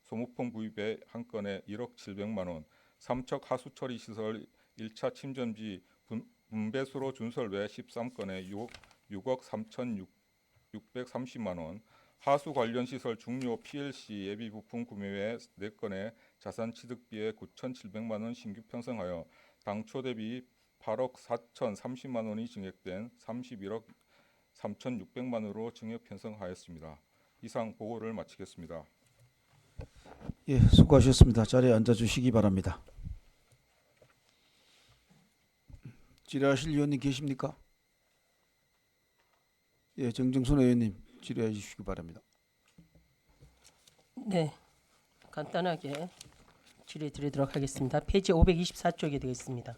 소모품 구입에 한 건에 1억 700만 원, 삼척 하수처리 시설 1차 침전지 배수로 준설 외 13건에 6억 3,630만 원, 하수 관련 시설 중요 PLC 예비 부품 구매 외 4건에 자산 취득비에 9,700만 원 신규 편성하여 당초 대비 8억 4,030만 원이 증액된 31억 3,600만 원으로 증액 편성하였습니다. 이상 보고를 마치겠습니다. 예, 수고하셨습니다. 자리에 앉아 주시기 바랍니다. 질의하실 의원님 계십니까? 예, 정정순 의원님 질의해 주시기 바랍니다. 네, 간단하게 질의 드리도록 하겠습니다. 페이지 524쪽에 되겠습니다.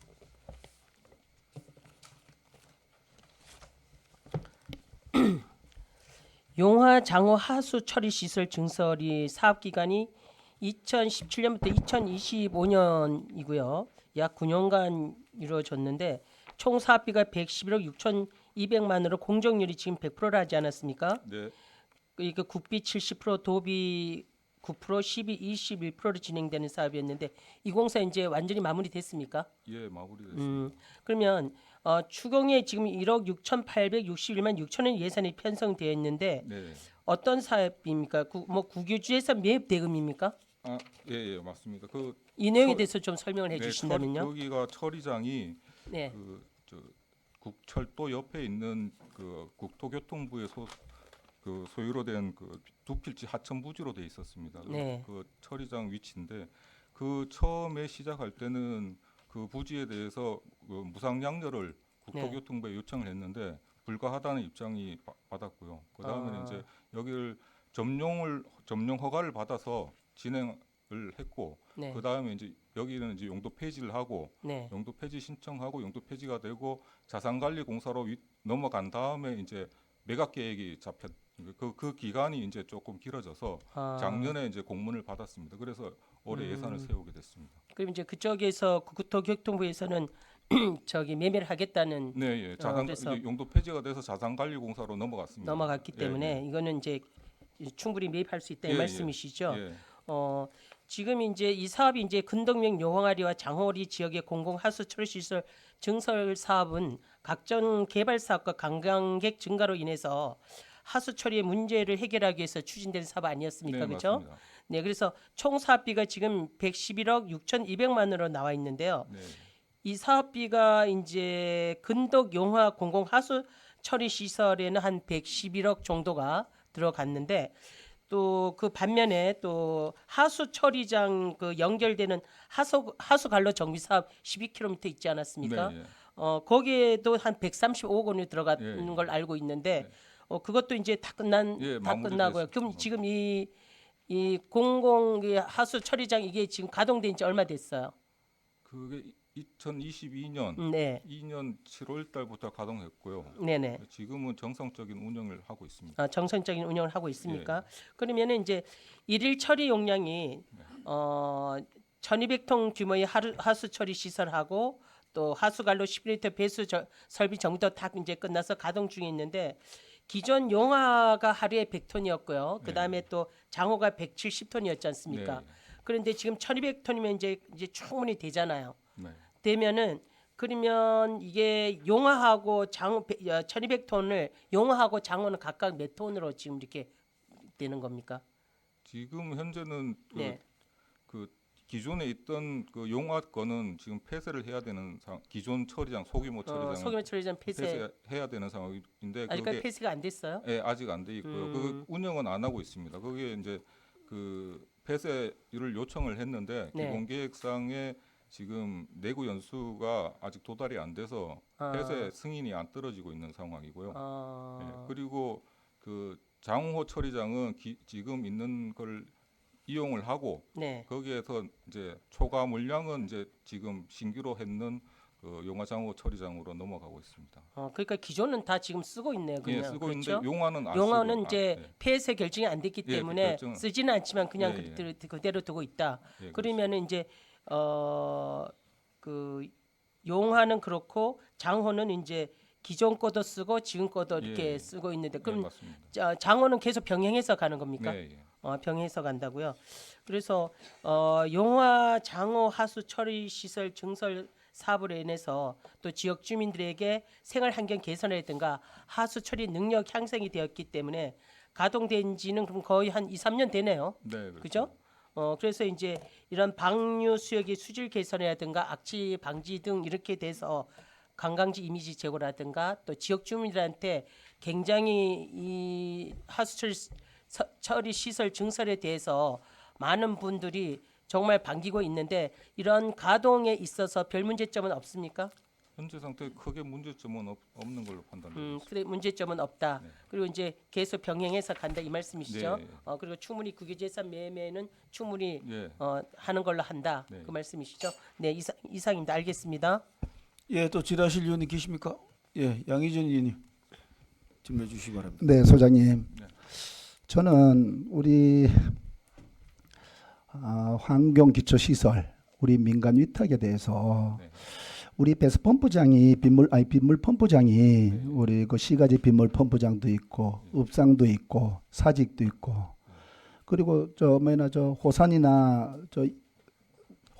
용화 장호 하수 처리 시설 증설이 사업 기간이 2017년부터 2025년이고요. 약 9년간 이루어졌는데 총 사업비가 111억 6,200만으로 공정률이 지금 100%를 하지 않았습니까? 네, 그러니까 국비 70%, 도비 9%, 시비 21%로 진행되는 사업이었는데 이 공사 이제 완전히 마무리됐습니까? 예, 마무리됐습니다. 그러면 추경에 지금 1억 6,861만 6천 원 예산이 편성되어 있는데 네, 어떤 사업입니까? 국유지에서 매입 대금입니까? 예, 맞습니다. 이 내용에 처- 대해서 좀 설명을 해주신다면요. 여기가 처리장이 네, 국철도 옆에 있는 그 국토교통부의 소유로 된 그 두 필지 하천 부지로 돼 있었습니다. 네. 그 처리장 위치인데 그 처음에 시작할 때는 그 부지에 대해서 그 무상 양료를 국토교통부에 요청을 했는데 불가하다는 입장이 받았고요. 그 다음에는 아. 이제 여기를 점용 허가를 받아서 진행을 했고 네, 그 다음에 이제 여기는 이제 용도 폐지를 하고 네. 용도 폐지 신청하고 용도 폐지가 되고 자산관리공사로 넘어간 다음에 이제 매각 계획이 잡혔 그 기간이 이제 조금 길어져서 아, 작년에 이제 공문을 받았습니다. 그래서 올해 예산을 세우게 됐습니다. 그럼 이제 그쪽에서 국토교통부에서는 저기 매매를 하겠다는 네, 예. 그래서 이제 용도 폐지가 돼서 자산관리공사로 넘어갔습니다. 넘어갔기 예, 때문에 예. 이거는 이제 충분히 매입할 수 있다 이 예, 예. 말씀이시죠? 예. 지금 이제 이 사업이 이제 근덕면 용화리와 장호리 지역의 공공 하수 처리 시설 증설 사업은 각종 개발 사업과 관광객 증가로 인해서 하수 처리의 문제를 해결하기 위해서 추진된 사업 아니었습니까? 네, 그렇죠? 맞습니다. 네, 그래서 총 사업비가 지금 111억 6,200만 원으로 나와 있는데요. 네. 이 사업비가 이제 근덕 용화 공공 하수 처리 시설에는 한 111억 정도가 들어갔는데 또 그 반면에 또 하수 처리장 그 연결되는 하수 간로 정비 사업 12km 있지 않았습니까? 네, 예. 거기에도 한 135억 원이 들어가는 예, 예. 걸 알고 있는데 네. 그것도 이제 다 예, 다 끝나고요. 마무리됐습니다. 그럼 지금 이 공공 하수 처리장 이게 지금 가동된 지 얼마 됐어요? 그게 2022년 네, 2년 7월 달부터 가동했고요. 네네. 지금은 정상적인 운영을 하고 있습니다. 정상적인 운영을 하고 있습니까? 예. 그러면은 이제 일일 처리 용량이 1,200톤 규모의 하수 처리 시설하고 또 하수관로 10리터 배수 설비 정도 다 이제 끝나서 가동 중에 있는데 기존 용화가 하루에 100톤이었고요. 그 다음에 또 장호가 170톤이었지 않습니까? 네. 그런데 지금 1,200톤이면 이제 충분히 되잖아요. 네. 되면은 그러면 이게 용화하고 장호 1,200톤을 용화하고 장호는 각각 몇 톤으로 지금 이렇게 되는 겁니까? 지금 현재는 네. 그 기존에 있던 그 용화 거는 지금 폐쇄를 해야 되는 기존 처리장 소규모 처리장 소규모 처리장 폐쇄 폐쇄해야 되는 상황인데 아직까지 그게 폐쇄가 안 됐어요? 예, 아직 안 돼 있고요. 그 운영은 안 하고 있습니다. 거기에 이제 그 폐쇄를 요청을 했는데 네. 기본 계획상에 지금 내구 연수가 아직 도달이 안 돼서 폐쇄 승인이 안 떨어지고 있는 상황이고요. 예, 그리고 그 장호 처리장은 지금 있는 걸 이용을 하고 네. 거기에서 이제 초과 물량은 이제 지금 신규로 했는 그 용화장호 처리장으로 넘어가고 있습니다. 그러니까 기존은 다 지금 쓰고 있네요. 그냥 예, 쓰고 그렇죠? 있는데 용화는 안 용화는 쓰고, 이제 예. 폐쇄 결정이 안 됐기 예, 때문에 결정은- 쓰지는 않지만 그냥 예, 예. 그대로 두고 있다. 예, 그러면은 이제 그 용화는 그렇고 장호는 이제 기존 거도 쓰고 지금 거도 이렇게 예. 쓰고 있는데 네, 그럼 맞습니다. 장호는 계속 병행해서 가는 겁니까? 네, 예. 병행해서 간다고요. 그래서 용화 장호 하수 처리 시설 증설 사업으로 인해서 또 지역 주민들에게 생활 환경 개선이라든가 하수 처리 능력 향상이 되었기 때문에 가동된 지는 그럼 거의 한 2, 3년 되네요. 네, 그렇죠. 그죠? 그래서 이제 이런 방류 수역의 수질 개선이라든가 악취 방지 등 이렇게 돼서 관광지 이미지 제고라든가 또 지역 주민들한테 굉장히 이 하수 처리 시설 증설에 대해서 많은 분들이 정말 반기고 있는데 이런 가동에 있어서 별 문제점은 없습니까? 현재 상태에 크게 문제점은 없는 걸로 판단됩니다. 그래 문제점은 없다. 네. 그리고 이제 계속 병행해서 간다 이 말씀이시죠? 네. 그리고 충분히 국유재산 매매는 충분히 예. 하는 걸로 한다. 네. 그 말씀이시죠? 네, 이상입니다. 알겠습니다. 예, 또 질의하실 의원님 계십니까? 예, 양희전 의원님 질문해 주시기 바랍니다. 네, 소장님. 네. 저는 우리 환경기초시설, 우리 민간 위탁에 대해서 네. 우리 배수펌프장이 빗물 펌프장이 우리 그 시가지 빗물 펌프장도 있고 읍상도 있고 사직도 있고 그리고 저 호산이나 저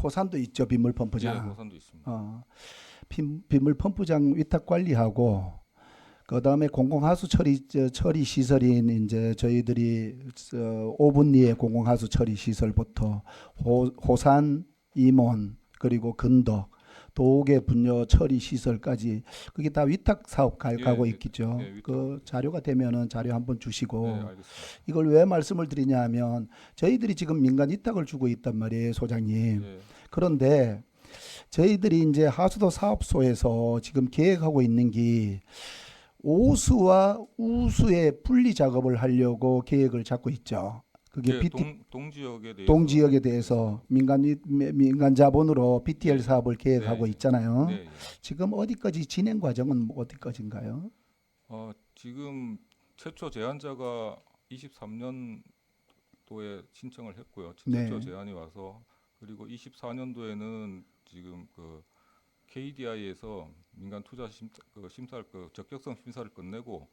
호산도 있죠 빗물 예, 펌프장. 고산도 있습니다. 빗물 펌프장 위탁 관리하고 그다음에 공공하수 처리 시설인 이제 저희들이 5분리의 공공하수 처리 시설부터 호산, 임원 그리고 근덕 도계 분뇨 처리 시설까지 그게 다 위탁 사업 가고 있겠죠. 예, 위탁. 그 자료가 되면은 자료 한번 주시고 네, 알겠습니다. 이걸 왜 말씀을 드리냐면 저희들이 지금 민간 위탁을 주고 있단 말이에요, 소장님. 예. 그런데 저희들이 이제 하수도 사업소에서 지금 계획하고 있는 게 오수와 우수의 분리 작업을 하려고 계획을 잡고 있죠. 그게 예, 동지역에 대해서 동지역에 대해서 민간 자본으로 BTL 사업을 계획하고 네. 있잖아요. 네, 예. 지금 어디까지 진행 과정은 어디까지인가요? 지금 최초 제안자가 23년도에 신청을 했고요. 네. 최초 제안이 와서 그리고 24년도에는 지금 그 KDI에서 민간 투자 심사를 적격성 심사를 끝내고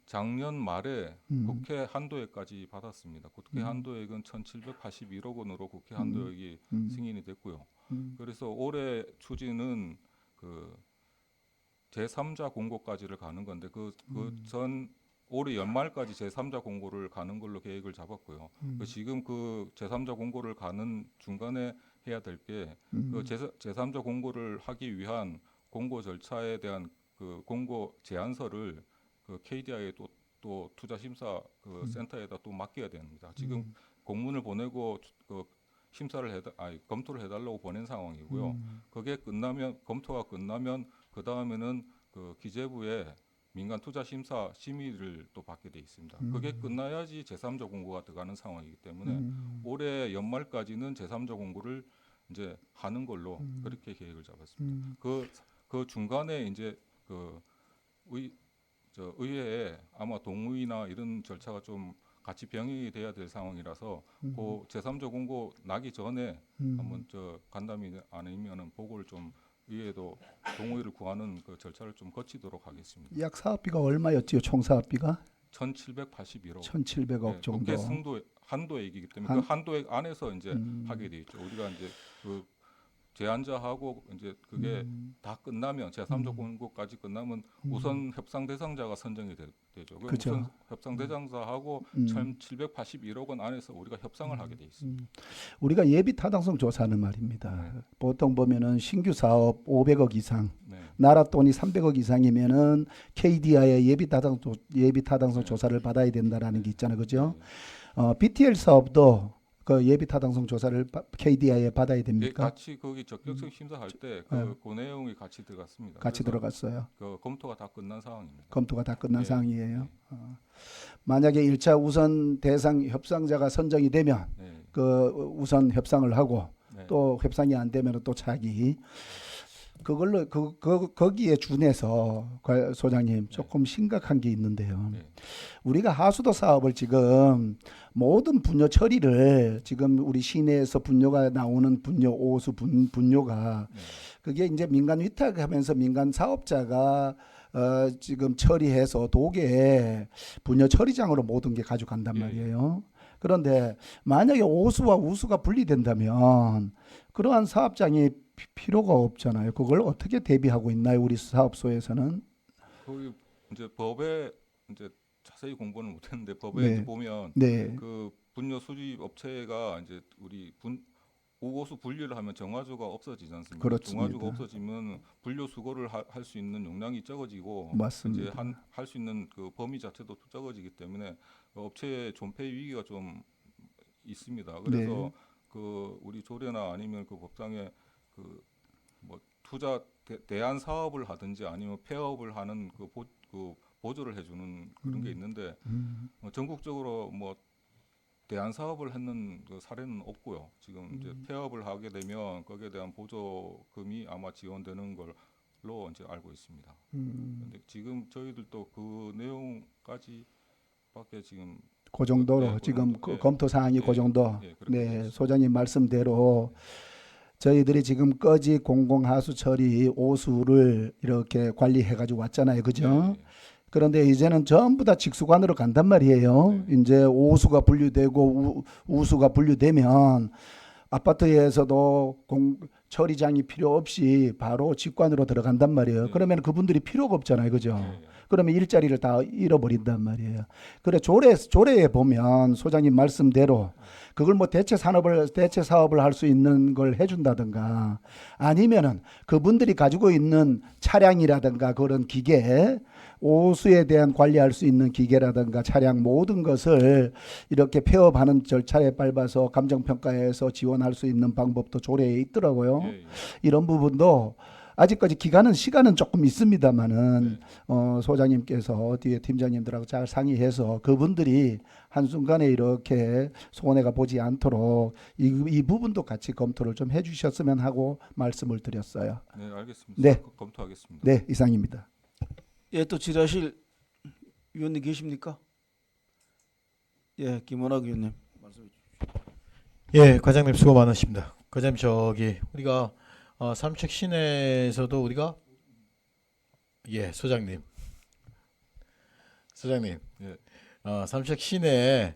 작년 말에 국회 한도액까지 받았습니다. 국회 한도액은 1,781억 원으로 국회 한도액이 승인이 됐고요. 그래서 올해 추진은 그 제3자 공고까지를 가는 건데 전 올해 연말까지 제3자 공고를 가는 걸로 계획을 잡았고요. 지금 그 제3자 공고를 가는 중간에 해야 될 게 그 제3자 공고를 하기 위한 공고 절차에 대한 그 공고 제안서를 그 KDI에 또 투자 심사 그 센터에다 또 맡겨야 됩니다. 지금 공문을 보내고 그 검토를 해달라고 보낸 상황이고요. 그게 검토가 끝나면 그 다음에는 그 기재부에 민간 투자 심사 심의를 또 받게 돼 있습니다. 그게 끝나야지 제3자 공고가 들어가는 상황이기 때문에 올해 연말까지는 제3자 공고를 이제 하는 걸로 그렇게 계획을 잡았습니다. 그 중간에 이제 그 의회에 아마 동의나 이런 절차가 좀 같이 병행이 돼야 될 상황이라서 그 제3자 공고 나기 전에 한번 간담이 아니면은 보고를 좀 의회도 동의를 구하는 그 절차를 좀 거치도록 하겠습니다. 약 사업비가 얼마였지요? 총 사업비가 1,781억. 1,700억 정도. 국회 한도액이기 때문에 그 한도액 안에서 이제 하게 돼 있죠. 우리가 이제 그 제안자하고 이제 그게 다 끝나면 제3자 공고까지 끝나면 우선 협상 대상자가 선정이 되죠. 그 그렇죠. 우선 협상 대상자하고 1,781억 원 안에서 우리가 협상을 하게 돼 있습니다. 우리가 예비 타당성 조사는 말입니다. 네. 보통 보면은 신규 사업 500억 이상, 네. 나라 돈이 300억 이상이면은 KDI의 예비 타당성 네. 조사를 받아야 된다라는 게 있잖아요, 그죠? 네. BTL 사업도 그 예비 타당성 조사를 KDI에 받아야 예, 됩니까? 같이 거기 적격성 심사할 때 그 내용이 같이 들어갔습니다. 같이 그래서 들어갔어요. 그 검토가 다 끝난 상황입니다. 검토가 다 끝난 네. 상황이에요. 만약에 1차 우선 대상 협상자가 선정이 되면 네. 그 우선 협상을 하고 네. 또 협상이 안 되면 또 차기 그걸로 거기에 준해서 소장님 조금 심각한 게 있는데요. 네. 우리가 하수도 사업을 지금 모든 분뇨 처리를 지금 우리 시내에서 분뇨가 나오는 분뇨 오수 분뇨가 네. 그게 이제 민간 위탁하면서 민간 사업자가 지금 처리해서 도계에 분뇨 처리장으로 모든 게 가져간단 예, 말이에요. 그런데 만약에 오수와 우수가 분리된다면 그러한 사업장이 필요가 없잖아요. 그걸 어떻게 대비하고 있나요? 우리 사업소에서는? 거기 이제 법에 이제 자세히 공부는 못했는데 법에 네. 이제 보면 네. 그 분뇨 수집 업체가 이제 우리 우호수 분리를 하면 정화조가 없어지지 않습니까? 그렇습니다. 정화조가 없어지면 분뇨 수거를 할 수 있는 용량이 적어지고 이제 맞습니다. 할 수 있는 그 범위 자체도 적어지기 때문에 그 업체의 존폐 위기가 좀 있습니다. 그래서 네. 그 우리 조례나 아니면 그 법상에 그 뭐 투자 대안 사업을 하든지 아니면 폐업을 하는 그 보조를 해주는 그런 게 있는데 전국적으로 뭐 대안 사업을 했는 그 사례는 없고요. 지금 이제 폐업을 하게 되면 거기에 대한 보조금이 아마 지원되는 걸로 이제 알고 있습니다. 근데 지금 저희들도 그 내용까지밖에 지금 그 정도로 네, 지금 그 정도. 예. 검토 사항이 그 예, 정도. 예, 그렇게 되어 네, 있습니다. 소장님 말씀대로 저희들이 지금 꺼지 공공하수 처리 오수를 이렇게 관리해 가지고 왔잖아요. 그죠? 예, 예. 그런데 이제는 전부 다 직수관으로 간단 말이에요. 네. 이제 오수가 분류되고 우수가 분류되면 아파트에서도 처리장이 필요 없이 바로 직관으로 들어간단 말이에요. 네. 그러면 그분들이 필요가 없잖아요. 그죠? 예, 예. 그러면 일자리를 다 잃어버린단 말이에요. 그래 조례에 보면 소장님 말씀대로 그걸 뭐 대체 사업을 할 수 있는 걸 해준다든가 아니면은 그분들이 가지고 있는 차량이라든가 그런 기계 오수에 대한 관리할 수 있는 기계라든가 차량 모든 것을 이렇게 폐업하는 절차에 밟아서 감정평가해서 지원할 수 있는 방법도 조례에 있더라고요. 예, 예. 이런 부분도 아직까지 시간은 조금 있습니다만은 소장님께서 뒤에 팀장님들하고 잘 상의해서 그분들이 한순간에 이렇게 손해가 보지 않도록 이 부분도 같이 검토를 좀 해주셨으면 하고 말씀을 드렸어요. 네, 알겠습니다. 네. 검토하겠습니다. 네, 이상입니다. 예, 또 질의하실 위원님 계십니까? 예, 김원학 위원님 말씀해 주십시오. 예, 과장님 수고 많으십니다. 과장님 저기 우리가 삼척 시내에서도 우리가 소장님 예. 삼척 시내에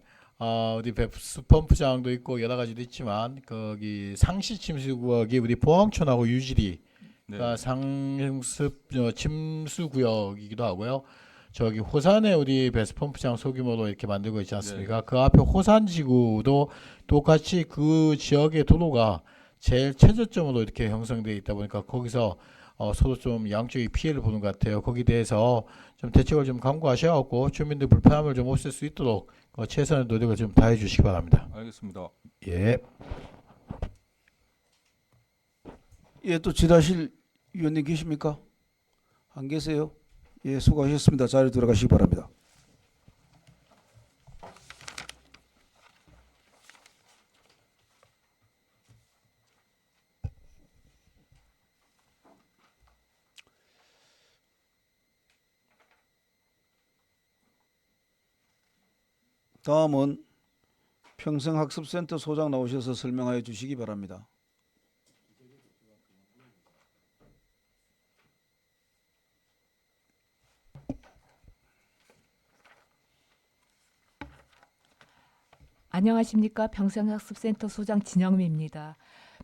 우리 배수 펌프장도 있고 여러 가지도 있지만 거기 상시 침수 구역이 우리 포항촌하고 유지리 네. 가 상습 침수 구역이기도 하고요. 저기 호산에 우리 배수 펌프장 소규모로 이렇게 만들고 있지 않습니까? 그 앞에 호산 지구도 똑같이 그 지역의 도로가 제일 최저점으로 이렇게 형성되어 있다 보니까 거기서 서로 좀 양쪽이 피해를 보는 것 같아요. 거기에 대해서 좀 대책을 좀 강구하셔갖고 주민들 불편함을 좀 없앨 수 있도록 최선의 노력을 좀 다해 주시기 바랍니다. 알겠습니다. 예. 예, 또 질의하실 위원님 계십니까? 안 계세요? 예, 수고하셨습니다. 자리로 들어가시기 바랍니다. 다음은 평생학습센터 소장 나오셔서 설명하여 주시기 바랍니다. 안녕하십니까. 평생학습센터 소장 진영미입니다.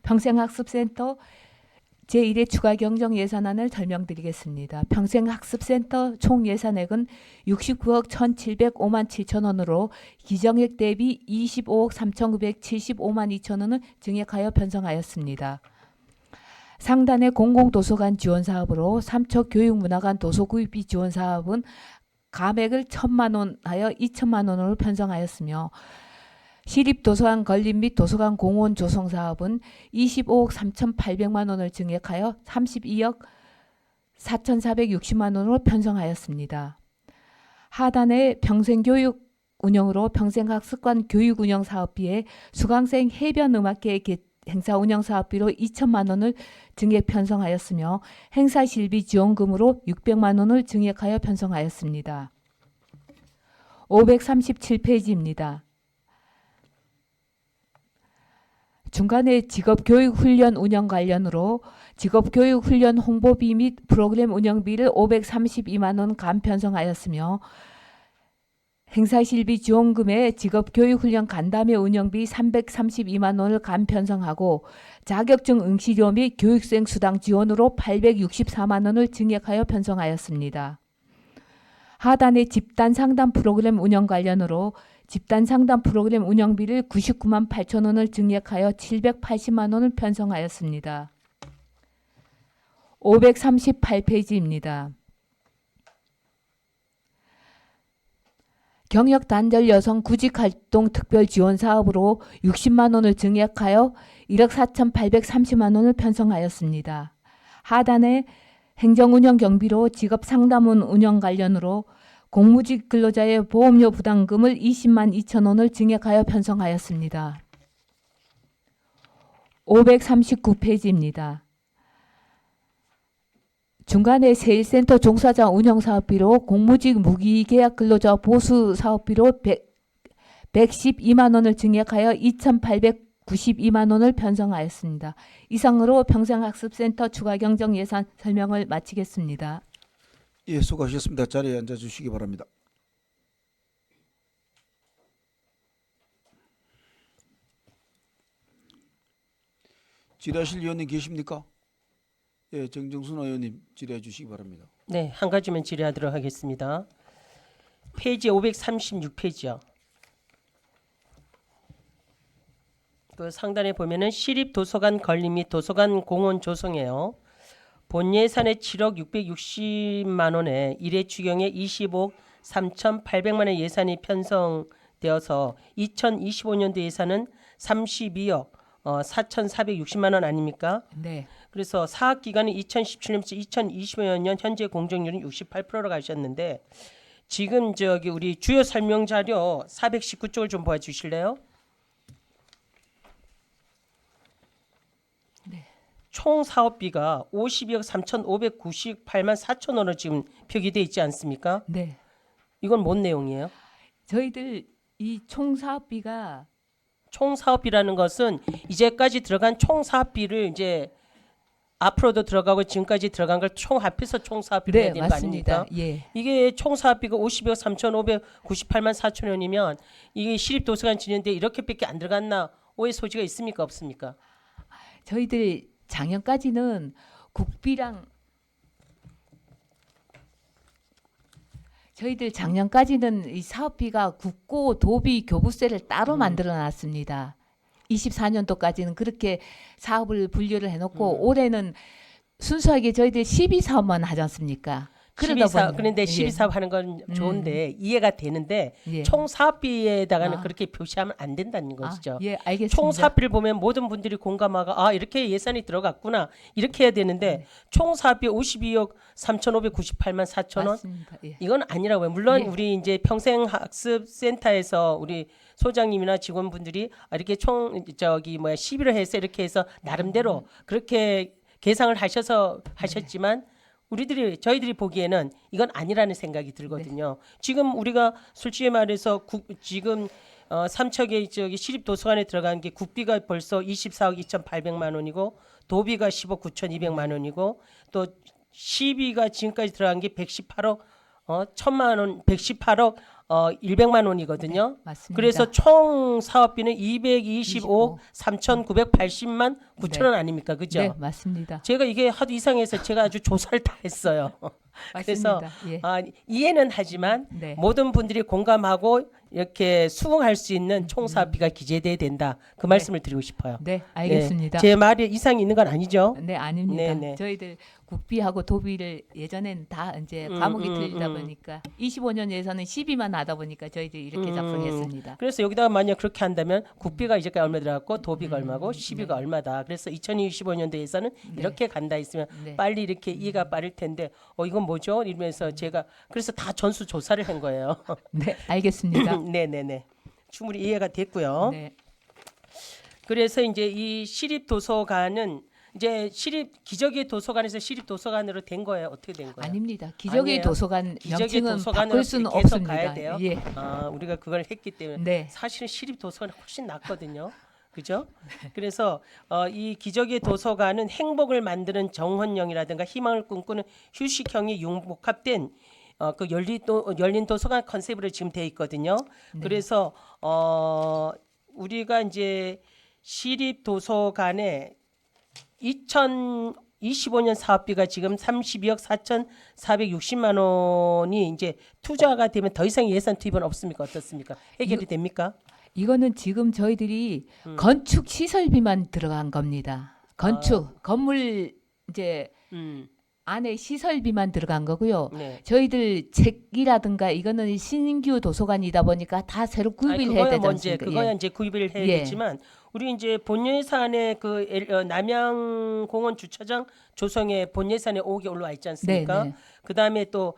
평생학습센터 제1회 추가 경정 예산안을 설명드리겠습니다. 평생학습센터 총 예산액은 69억 1,705만 7천 원으로 기정액 대비 25억 3,975만 2천 원을 증액하여 편성하였습니다. 상단의 공공도서관 지원 사업으로 삼척 교육문화관 도서구입비 지원 사업은 감액을 1,000만 원 하여 2천만 원으로 편성하였으며 시립도서관 건립 및 도서관 공원 조성 사업은 25억 3,800만 원을 증액하여 32억 4,460만 원으로 편성하였습니다. 하단의 평생교육 운영으로 평생학습관 교육 운영 사업비에 수강생 해변 음악회 행사 운영 사업비로 2천만 원을 증액 편성하였으며 행사 실비 지원금으로 600만 원을 증액하여 편성하였습니다. 537페이지입니다. 중간에 직업교육훈련 운영 관련으로 직업교육훈련 홍보비 및 프로그램 운영비를 532만 원 감 편성하였으며 행사실비 지원금에 직업교육훈련 간담회 운영비 332만 원을 간 편성하고 자격증 응시료 및 교육생 수당 지원으로 864만 원을 증액하여 편성하였습니다. 하단의 집단 상담 프로그램 운영 관련으로 집단 상담 프로그램 운영비를 99만 8천 원을 증액하여 780만 원을 편성하였습니다. 538페이지입니다. 경력단절 여성 구직활동 특별지원사업으로 60만 원을 증액하여 1억 4,830만 원을 편성하였습니다. 하단에 행정운영 경비로 직업상담원 운영 관련으로 공무직 근로자의 보험료 부담금을 20만 2천 원을 증액하여 편성하였습니다. 539페이지입니다. 중간에 세일센터 종사자 운영사업비로 공무직 무기계약 근로자 보수 사업비로 112만 원을 증액하여 2,892만 원을 편성하였습니다. 이상으로 평생학습센터 추가경정 예산 설명을 마치겠습니다. 예, 수고하셨습니다. 자리에 앉아 주시기 바랍니다. 질의하실 의원님 계십니까? 예, 정정순 의원님 질의해 주시기 바랍니다. 네, 한 가지만 질의하도록 하겠습니다. 페이지 536페이지요. 그 상단에 보면은 시립 도서관 건립 및 도서관 공원 조성이에요. 본 예산의 7억 660만 원에 일회 추경에 25억 3,800만 원 예산이 편성되어서 2025년도 예산은 32억 4,460만 원 아닙니까? 네. 그래서 사학 기간은 2017년부터 2025년 현재 공정률은 68%로 가셨는데 지금 저기 우리 주요 설명 자료 419쪽을 좀 보여주실래요? 네. 총 사업비가 52억 3,598만 4천 원으로 지금 표기돼 있지 않습니까? 네. 이건 뭔 내용이에요? 저희들 이 총 사업비가 총 사업비라는 것은 이제까지 들어간 총 사업비를 이제 앞으로도 들어가고 지금까지 들어간 걸 총 합해서 총 사업비를 해야 네, 되는 거 맞습니다. 아닙니까? 예. 이게 총 사업비가 52억 3,598만 4천 원이면 이게 시립도서관 지는데 이렇게밖에 안 들어갔나 오해 소지가 있습니까 없습니까? 저희들 작년까지는 국비랑 저희들 작년까지는 이 사업비가 국고 도비 교부세를 따로 만들어 놨습니다. 24년도까지는 그렇게 사업을 분류를 해놓고 올해는 순수하게 저희들 12사업만 하지 않습니까? 그러다 12사업 보니 그런데 예. 12사업 하는 건 좋은데 이해가 되는데 예. 총 사업비에다가는 아. 그렇게 표시하면 안 된다는 것이죠. 예, 알겠습니다. 총 사업비를 보면 모든 분들이 공감하고 아 이렇게 예산이 들어갔구나 이렇게 해야 되는데 총 사업비 52억 3,598만 4천 원 맞습니다. 예. 이건 아니라고요. 물론 예. 우리 이제 평생학습센터에서 우리 소장님이나 직원분들이 이렇게 총 저기 뭐야 시비를 해서 이렇게 해서 나름대로 그렇게 계상을 하셔서 하셨지만 저희들이 보기에는 이건 아니라는 생각이 들거든요. 지금 우리가 솔직히 말해서 지금 삼척의 저기 시립도서관에 들어간 게 국비가 벌써 24억 2,800만 원이고 도비가 10억 9,200만 원이고 또 시비가 지금까지 들어간 게 118억 1,000만 원 118억 100만 원이거든요. 맞습니다. 그래서 총 사업비는 225억 3,980만 9천 원 아닙니까? 그죠? 네, 맞습니다. 제가 이게 하도 이상해서 제가 아주 조사를 다 했어요. 그래서 맞습니다. 예. 이해는 하지만 네. 모든 분들이 공감하고 이렇게 수긍할 수 있는 총 사업비가 기재돼야 된다. 그 말씀을 드리고 싶어요. 네, 알겠습니다. 제 말이 이상이 있는 건 아니죠? 네, 아닙니다. 네, 네. 저희들 국비하고 도비를 예전엔 다 이제 과목이 틀리다 보니까 25년 예산은 12만 하다 보니까 저희들이 이렇게 작성했습니다. 그래서 여기다가 만약 그렇게 한다면 국비가 이제까지 얼마 들어갔고 도비가 얼마고 시비가 얼마다. 그래서 2025년도 예산은 이렇게 간다 했으면 네. 빨리 이렇게 이해가 빠를 텐데 이건 뭐죠? 이러면서 제가 그래서 다 전수 조사를 한 거예요. 네, 알겠습니다. 네네네. 충분히 이해가 됐고요. 네. 그래서 이제 이 시립 도서관은 이제 기적의 도서관에서 시립 도서관으로 된 거예요. 어떻게 된 거예요? 아닙니다. 기적의 아니에요. 도서관 기적의 명칭은 도서관으로 바꿀 수는 계속 없습니다. 가야 돼요? 예. 우리가 그걸 했기 때문에 네. 사실은 시립 도서관이 훨씬 낫거든요. 그죠? 그래서 이 기적의 도서관은 행복을 만드는 정헌령이라든가 희망을 꿈꾸는 휴식형이 융복합된 그 열린 도서관 컨셉으로 지금 돼 있거든요. 네. 그래서 우리가 이제 시립 도서관에 2025년 사업비가 지금 32억 4,460만 원이 이제 투자가 되면 더 이상 예산 투입은 없습니까? 어떻습니까? 해결이 됩니까? 이거는 지금 저희들이 음. 건축 시설비만 들어간 겁니다. 건축 건물 이제 음, 안에 시설비만 들어간 거고요. 네. 저희들 책이라든가 이거는 신규 도서관이다 보니까 다 새로 구입을 해야 그거야 되지 먼저 않습니까? 그거야 예. 이제 구입을 예. 해야겠지만 우리 이제 본 예산에 남양공원 주차장 조성에 본 예산에 5억이 올라와 있지 않습니까? 네, 네. 그다음에 또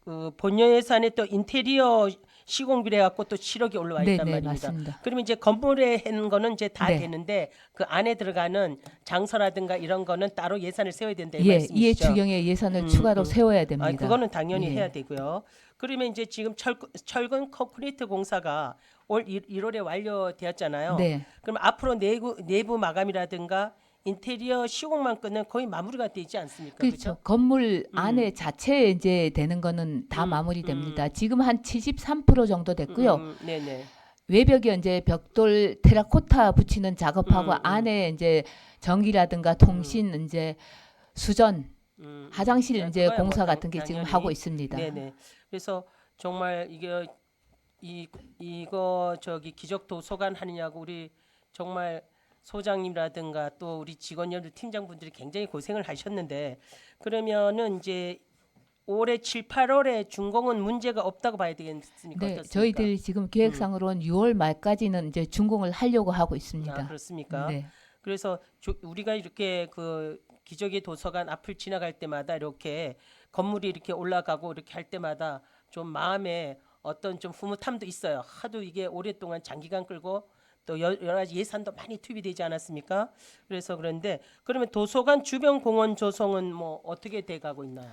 그 본 예산에 또 인테리어 시공비를 해갖고 또 7억이 올라와 네, 있단 네, 말입니다. 맞습니다. 그러면 이제 건물에 하는 거는 이제 다 네. 되는데 그 안에 들어가는 장소라든가 이런 거는 따로 예산을 세워야 된다 이 예, 말씀이시죠? 이해 추경에 예산을 음, 추가로 세워야 됩니다. 그거는 당연히 예. 해야 되고요. 그러면 이제 지금 철근 콘크리트 공사가 올 1월에 완료되었잖아요. 네. 그럼 앞으로 내부 마감이라든가 인테리어 시공만 끝내면 거의 마무리가 되지 않습니까? 그렇죠. 그렇죠? 건물 안에 자체에 이제 되는 거는 다 마무리됩니다. 지금 한 73% 정도 됐고요. 네네. 외벽에 이제 벽돌 테라코타 붙이는 작업하고 안에 이제 전기라든가 통신 이제 수전 화장실 야, 이제 그거야 공사 뭐 같은 게 지금 당연히. 하고 있습니다. 네네. 그래서 정말 이거 저기 기적 도서관 하느냐고 우리 정말 소장님이라든가 또 우리 직원들 팀장분들이 굉장히 고생을 하셨는데 그러면은 이제 올해 7, 8월에 준공은 문제가 없다고 봐야 되겠습니까? 네, 어떻습니까? 저희들 지금 계획상으로는 6월 말까지는 이제 준공을 하려고 하고 있습니다. 그렇습니까? 네. 그래서 우리가 이렇게 그 기적의 도서관 앞을 지나갈 때마다 이렇게 건물이 이렇게 올라가고 이렇게 할 때마다 좀 마음에 어떤 좀 흐뭇함도 있어요. 하도 이게 오랫동안 장기간 끌고 또 여러 가지 예산도 많이 투입이 되지 않았습니까? 그래서 그런데 그러면 도서관 주변 공원 조성은 뭐 어떻게 돼가고 있나요?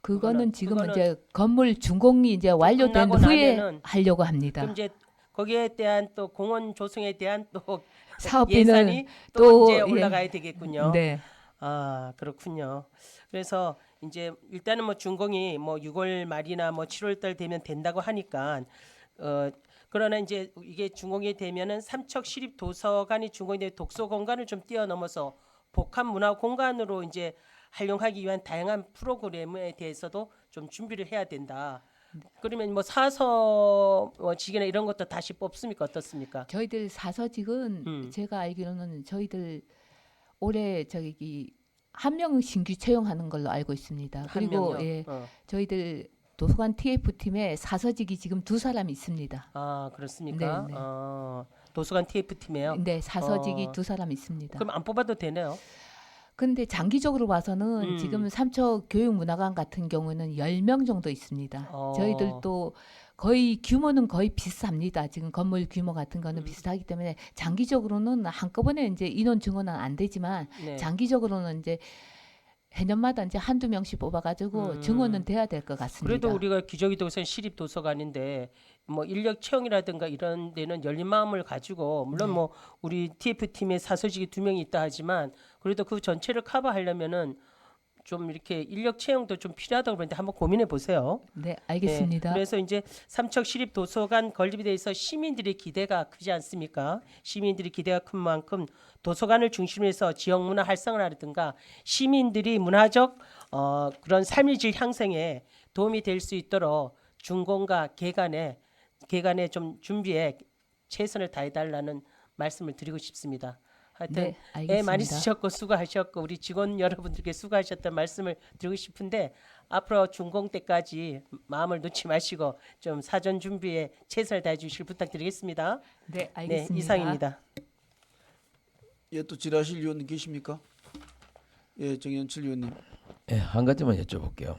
그거는 지금 그거는 이제 건물 준공이 이제 완료된 끝나고 후에 나면은 하려고 합니다. 그럼 이제 거기에 대한 또 공원 조성에 대한 또 사업비는 예산이 또 또, 이제 예. 올라가야 되겠군요. 네. 아 그렇군요. 그래서 이제 일단은 뭐 준공이 뭐 6월 말이나 뭐 7월 달 되면 된다고 하니까 그러나 이제 이게 준공이 되면은 삼척 시립 도서관이 준공이 되면 독서 공간을 좀 뛰어넘어서 복합 문화 공간으로 이제 활용하기 위한 다양한 프로그램에 대해서도 좀 준비를 해야 된다. 그러면 뭐 사서 직이나 이런 것도 다시 뽑습니까? 어떻습니까? 저희들 사서직은 제가 알기로는 저희들 올해 저기 한 명 신규 채용하는 걸로 알고 있습니다. 그리고 명요? 예, 저희들 도서관 TF팀에 사서직이 지금 2사람 있습니다. 아 그렇습니까? 네, 네. 도서관 TF 팀이에요. 네, 사서직이 2사람 있습니다. 그럼 안 뽑아도 되네요. 근데 장기적으로 봐서는 음. 지금 삼척 교육문화관 같은 경우는 10명 정도 있습니다. 저희들도 거의 규모는 거의 비슷합니다. 지금 건물 규모 같은 거는 비슷하기 때문에 장기적으로는 한꺼번에 이제 인원 증원은 안 되지만 네. 장기적으로는 이제 해년마다 이제 한두 명씩 뽑아가지고 증원은 돼야 될 것 같습니다. 그래도 우리가 기저귀 도서관 시립 도서관인데 뭐 인력 채용이라든가 이런 데는 열린 마음을 가지고 물론 뭐 우리 TF 팀에 사서직이 2명이 있다 하지만 그래도 그 전체를 커버하려면은 좀 이렇게 인력 채용도 좀 필요하다고 그러는데 한번 고민해 보세요. 네, 알겠습니다. 네, 그래서 이제 삼척 시립 도서관 건립에 대해서 시민들의 기대가 크지 않습니까? 시민들의 기대가 큰 만큼 도서관을 중심으로 해서 지역 문화 활성화라든가 시민들이 문화적 그런 삶의 질 향상에 도움이 될 수 있도록 준공과 개관에 좀 준비에 최선을 다해달라는 말씀을 드리고 싶습니다. 하여튼 네, 알겠습니다. 많이 쓰셨고 수고하셨고 우리 직원 여러분들께 수고하셨다는 말씀을 드리고 싶은데 앞으로 준공 때까지 마음을 놓지 마시고 좀 사전 준비에 최선을 다해 주실 부탁드리겠습니다. 네, 알겠습니다. 네, 이상입니다. 예, 또 질의하실 위원님 계십니까? 예, 정현철 위원님. 예, 한 가지만 여쭤볼게요.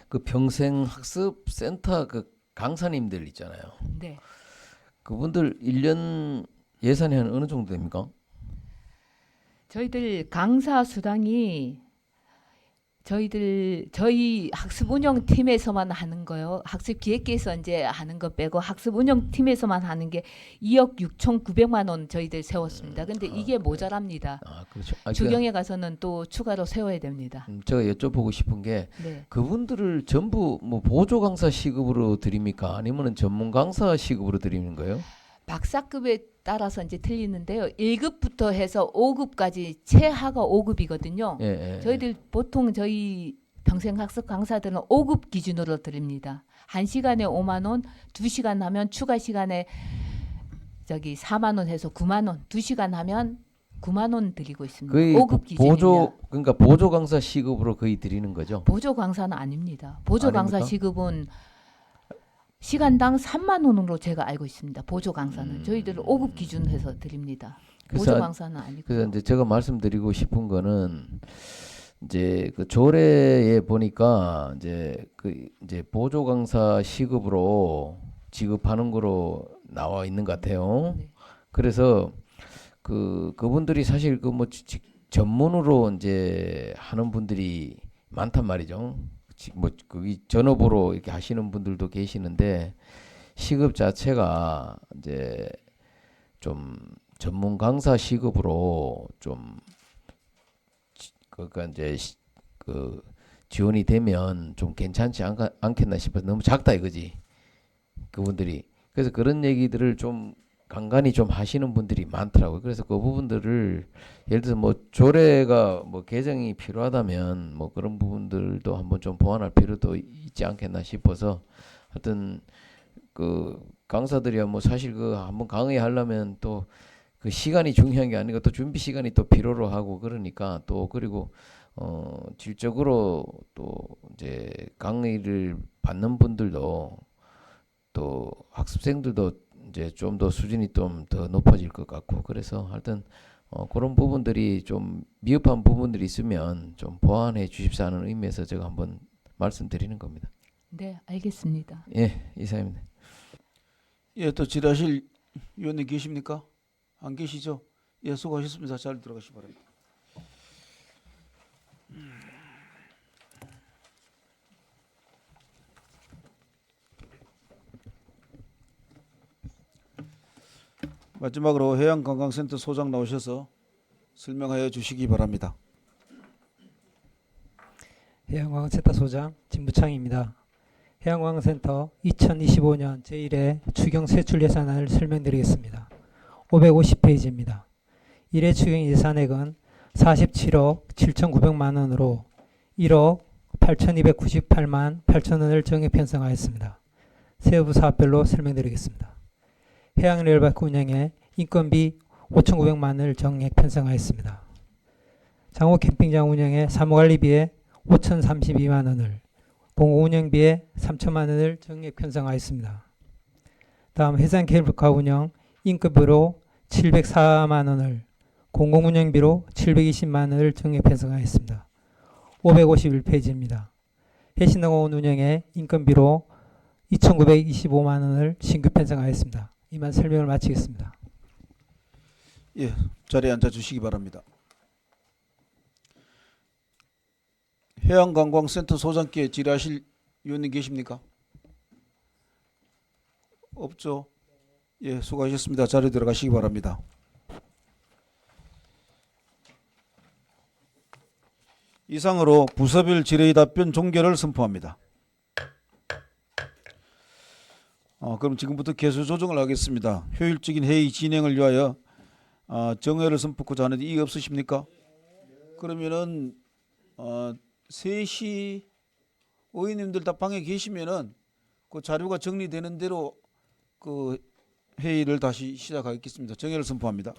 그 평생학습센터 그 강사님들 있잖아요. 네. 그분들 1년 예산이 한 어느 정도 됩니까? 저희들 강사 수당이 저희 학습 운영팀에서만 하는 거요. 학습 기획계에서 이제 하는 거 빼고 학습 운영팀에서만 하는 게 2억 6,900만 원 저희들 세웠습니다. 근데 이게 모자랍니다. 아, 그렇죠. 아, 주경에 가서는 또 추가로 세워야 됩니다. 제가 여쭤보고 싶은 게 네. 그분들을 전부 뭐 보조 강사 시급으로 드립니까? 아니면은 전문 강사 시급으로 드리는 거예요? 박사급에 따라서 이제 틀리는데요. 1급부터 해서 5급까지 최하가 5급이거든요. 예, 예. 저희들 보통 저희 평생학습 강사들은 5급 기준으로 드립니다. 1시간에 5만 원, 2시간 하면 추가 시간에 4만 원 해서 9만 원, 2시간 하면 9만 원 드리고 있습니다. 거의 5급 기준입니다. 그러니까 보조 강사 시급으로 거의 드리는 거죠. 보조 강사는 아닙니다. 보조 강사 아닙니까? 시급은 시간당 3만 원으로 제가 알고 있습니다. 보조 강사는 저희들 5급 기준해서 드립니다. 보조 그래서 강사는 아니고. 그래서 이제 제가 말씀드리고 싶은 거는 이제 그 조례에 보니까 이제 보조 강사 시급으로 지급하는 거로 나와 있는 것 같아요. 네. 그래서 그분들이 사실 전문으로 이제 하는 분들이 많단 말이죠. 뭐 거기 전업으로 이렇게 하시는 분들도 계시는데 시급 자체가 이제 좀 전문 강사 시급으로 좀 그러니까 이제 그 지원이 되면 좀 괜찮지 않겠나 싶어서 너무 작다 이거지 그분들이. 그래서 그런 얘기들을 좀 간간히 좀 하시는 분들이 많더라고요. 그래서 그 부분들을 예를 들어서 뭐 조례가 뭐 개정이 필요하다면 뭐 그런 부분들도 한번 좀 보완할 필요도 있지 않겠나 싶어서 하여튼 그 강사들이야 뭐 사실 그 한번 강의하려면 또 그 시간이 중요한 게 아니고 또 준비 시간이 또 필요로 하고 그러니까 또 그리고 질적으로 또 이제 강의를 받는 분들도 또 학습생들도 이제 좀 더 수준이 좀 더 높아질 것 같고 그래서 하여튼 그런 부분들이 좀 미흡한 부분들이 있으면 좀 보완해 주십사 하는 의미에서 제가 한번 말씀드리는 겁니다. 네, 알겠습니다. 예, 이사입니다. 예, 또 질의하실 위원님 계십니까? 안 계시죠? 예, 수고하셨습니다. 잘 들어가시기 바랍니다. 마지막으로 해양관광센터 소장 나오셔서 설명하여 주시기 바랍니다. 해양관광센터 소장 진부창입니다. 해양관광센터 2025년 제1회 추경 세출 예산안을 설명드리겠습니다. 550페이지입니다. 1회 추경 예산액은 47억 7,900만 원으로 1억 8,298만 8천 원을 정액 편성하였습니다. 세부 사업별로 설명드리겠습니다. 해양레일바이크 운영에 인건비 5,900만 원을 정액 편성하였습니다. 장호 캠핑장 운영에 사무관리비에 5,032만 원을, 공공운영비에 3천만 원을 정액 편성하였습니다. 다음 해상 케이블카 운영 인건비로 704만 원을, 공공운영비로 720만 원을 정액 편성하였습니다. 551페이지입니다. 해신농원 운영에 인건비로 2,925만 원을 신규 편성하였습니다. 이만 설명을 마치겠습니다. 예, 자리에 앉아 주시기 바랍니다. 해양관광센터 소장께 질의하실 위원님 계십니까? 없죠? 예, 수고하셨습니다. 자리에 들어가시기 바랍니다. 이상으로 부서별 질의 답변 종결을 선포합니다. 그럼 지금부터 개수 조정을 하겠습니다. 효율적인 회의 진행을 위하여 정회를 선포하고자 하는데 이의 없으십니까? 그러면은 3시 의원님들 다 방에 계시면은 그 자료가 정리되는 대로 그 회의를 다시 시작하겠습니다. 정회를 선포합니다.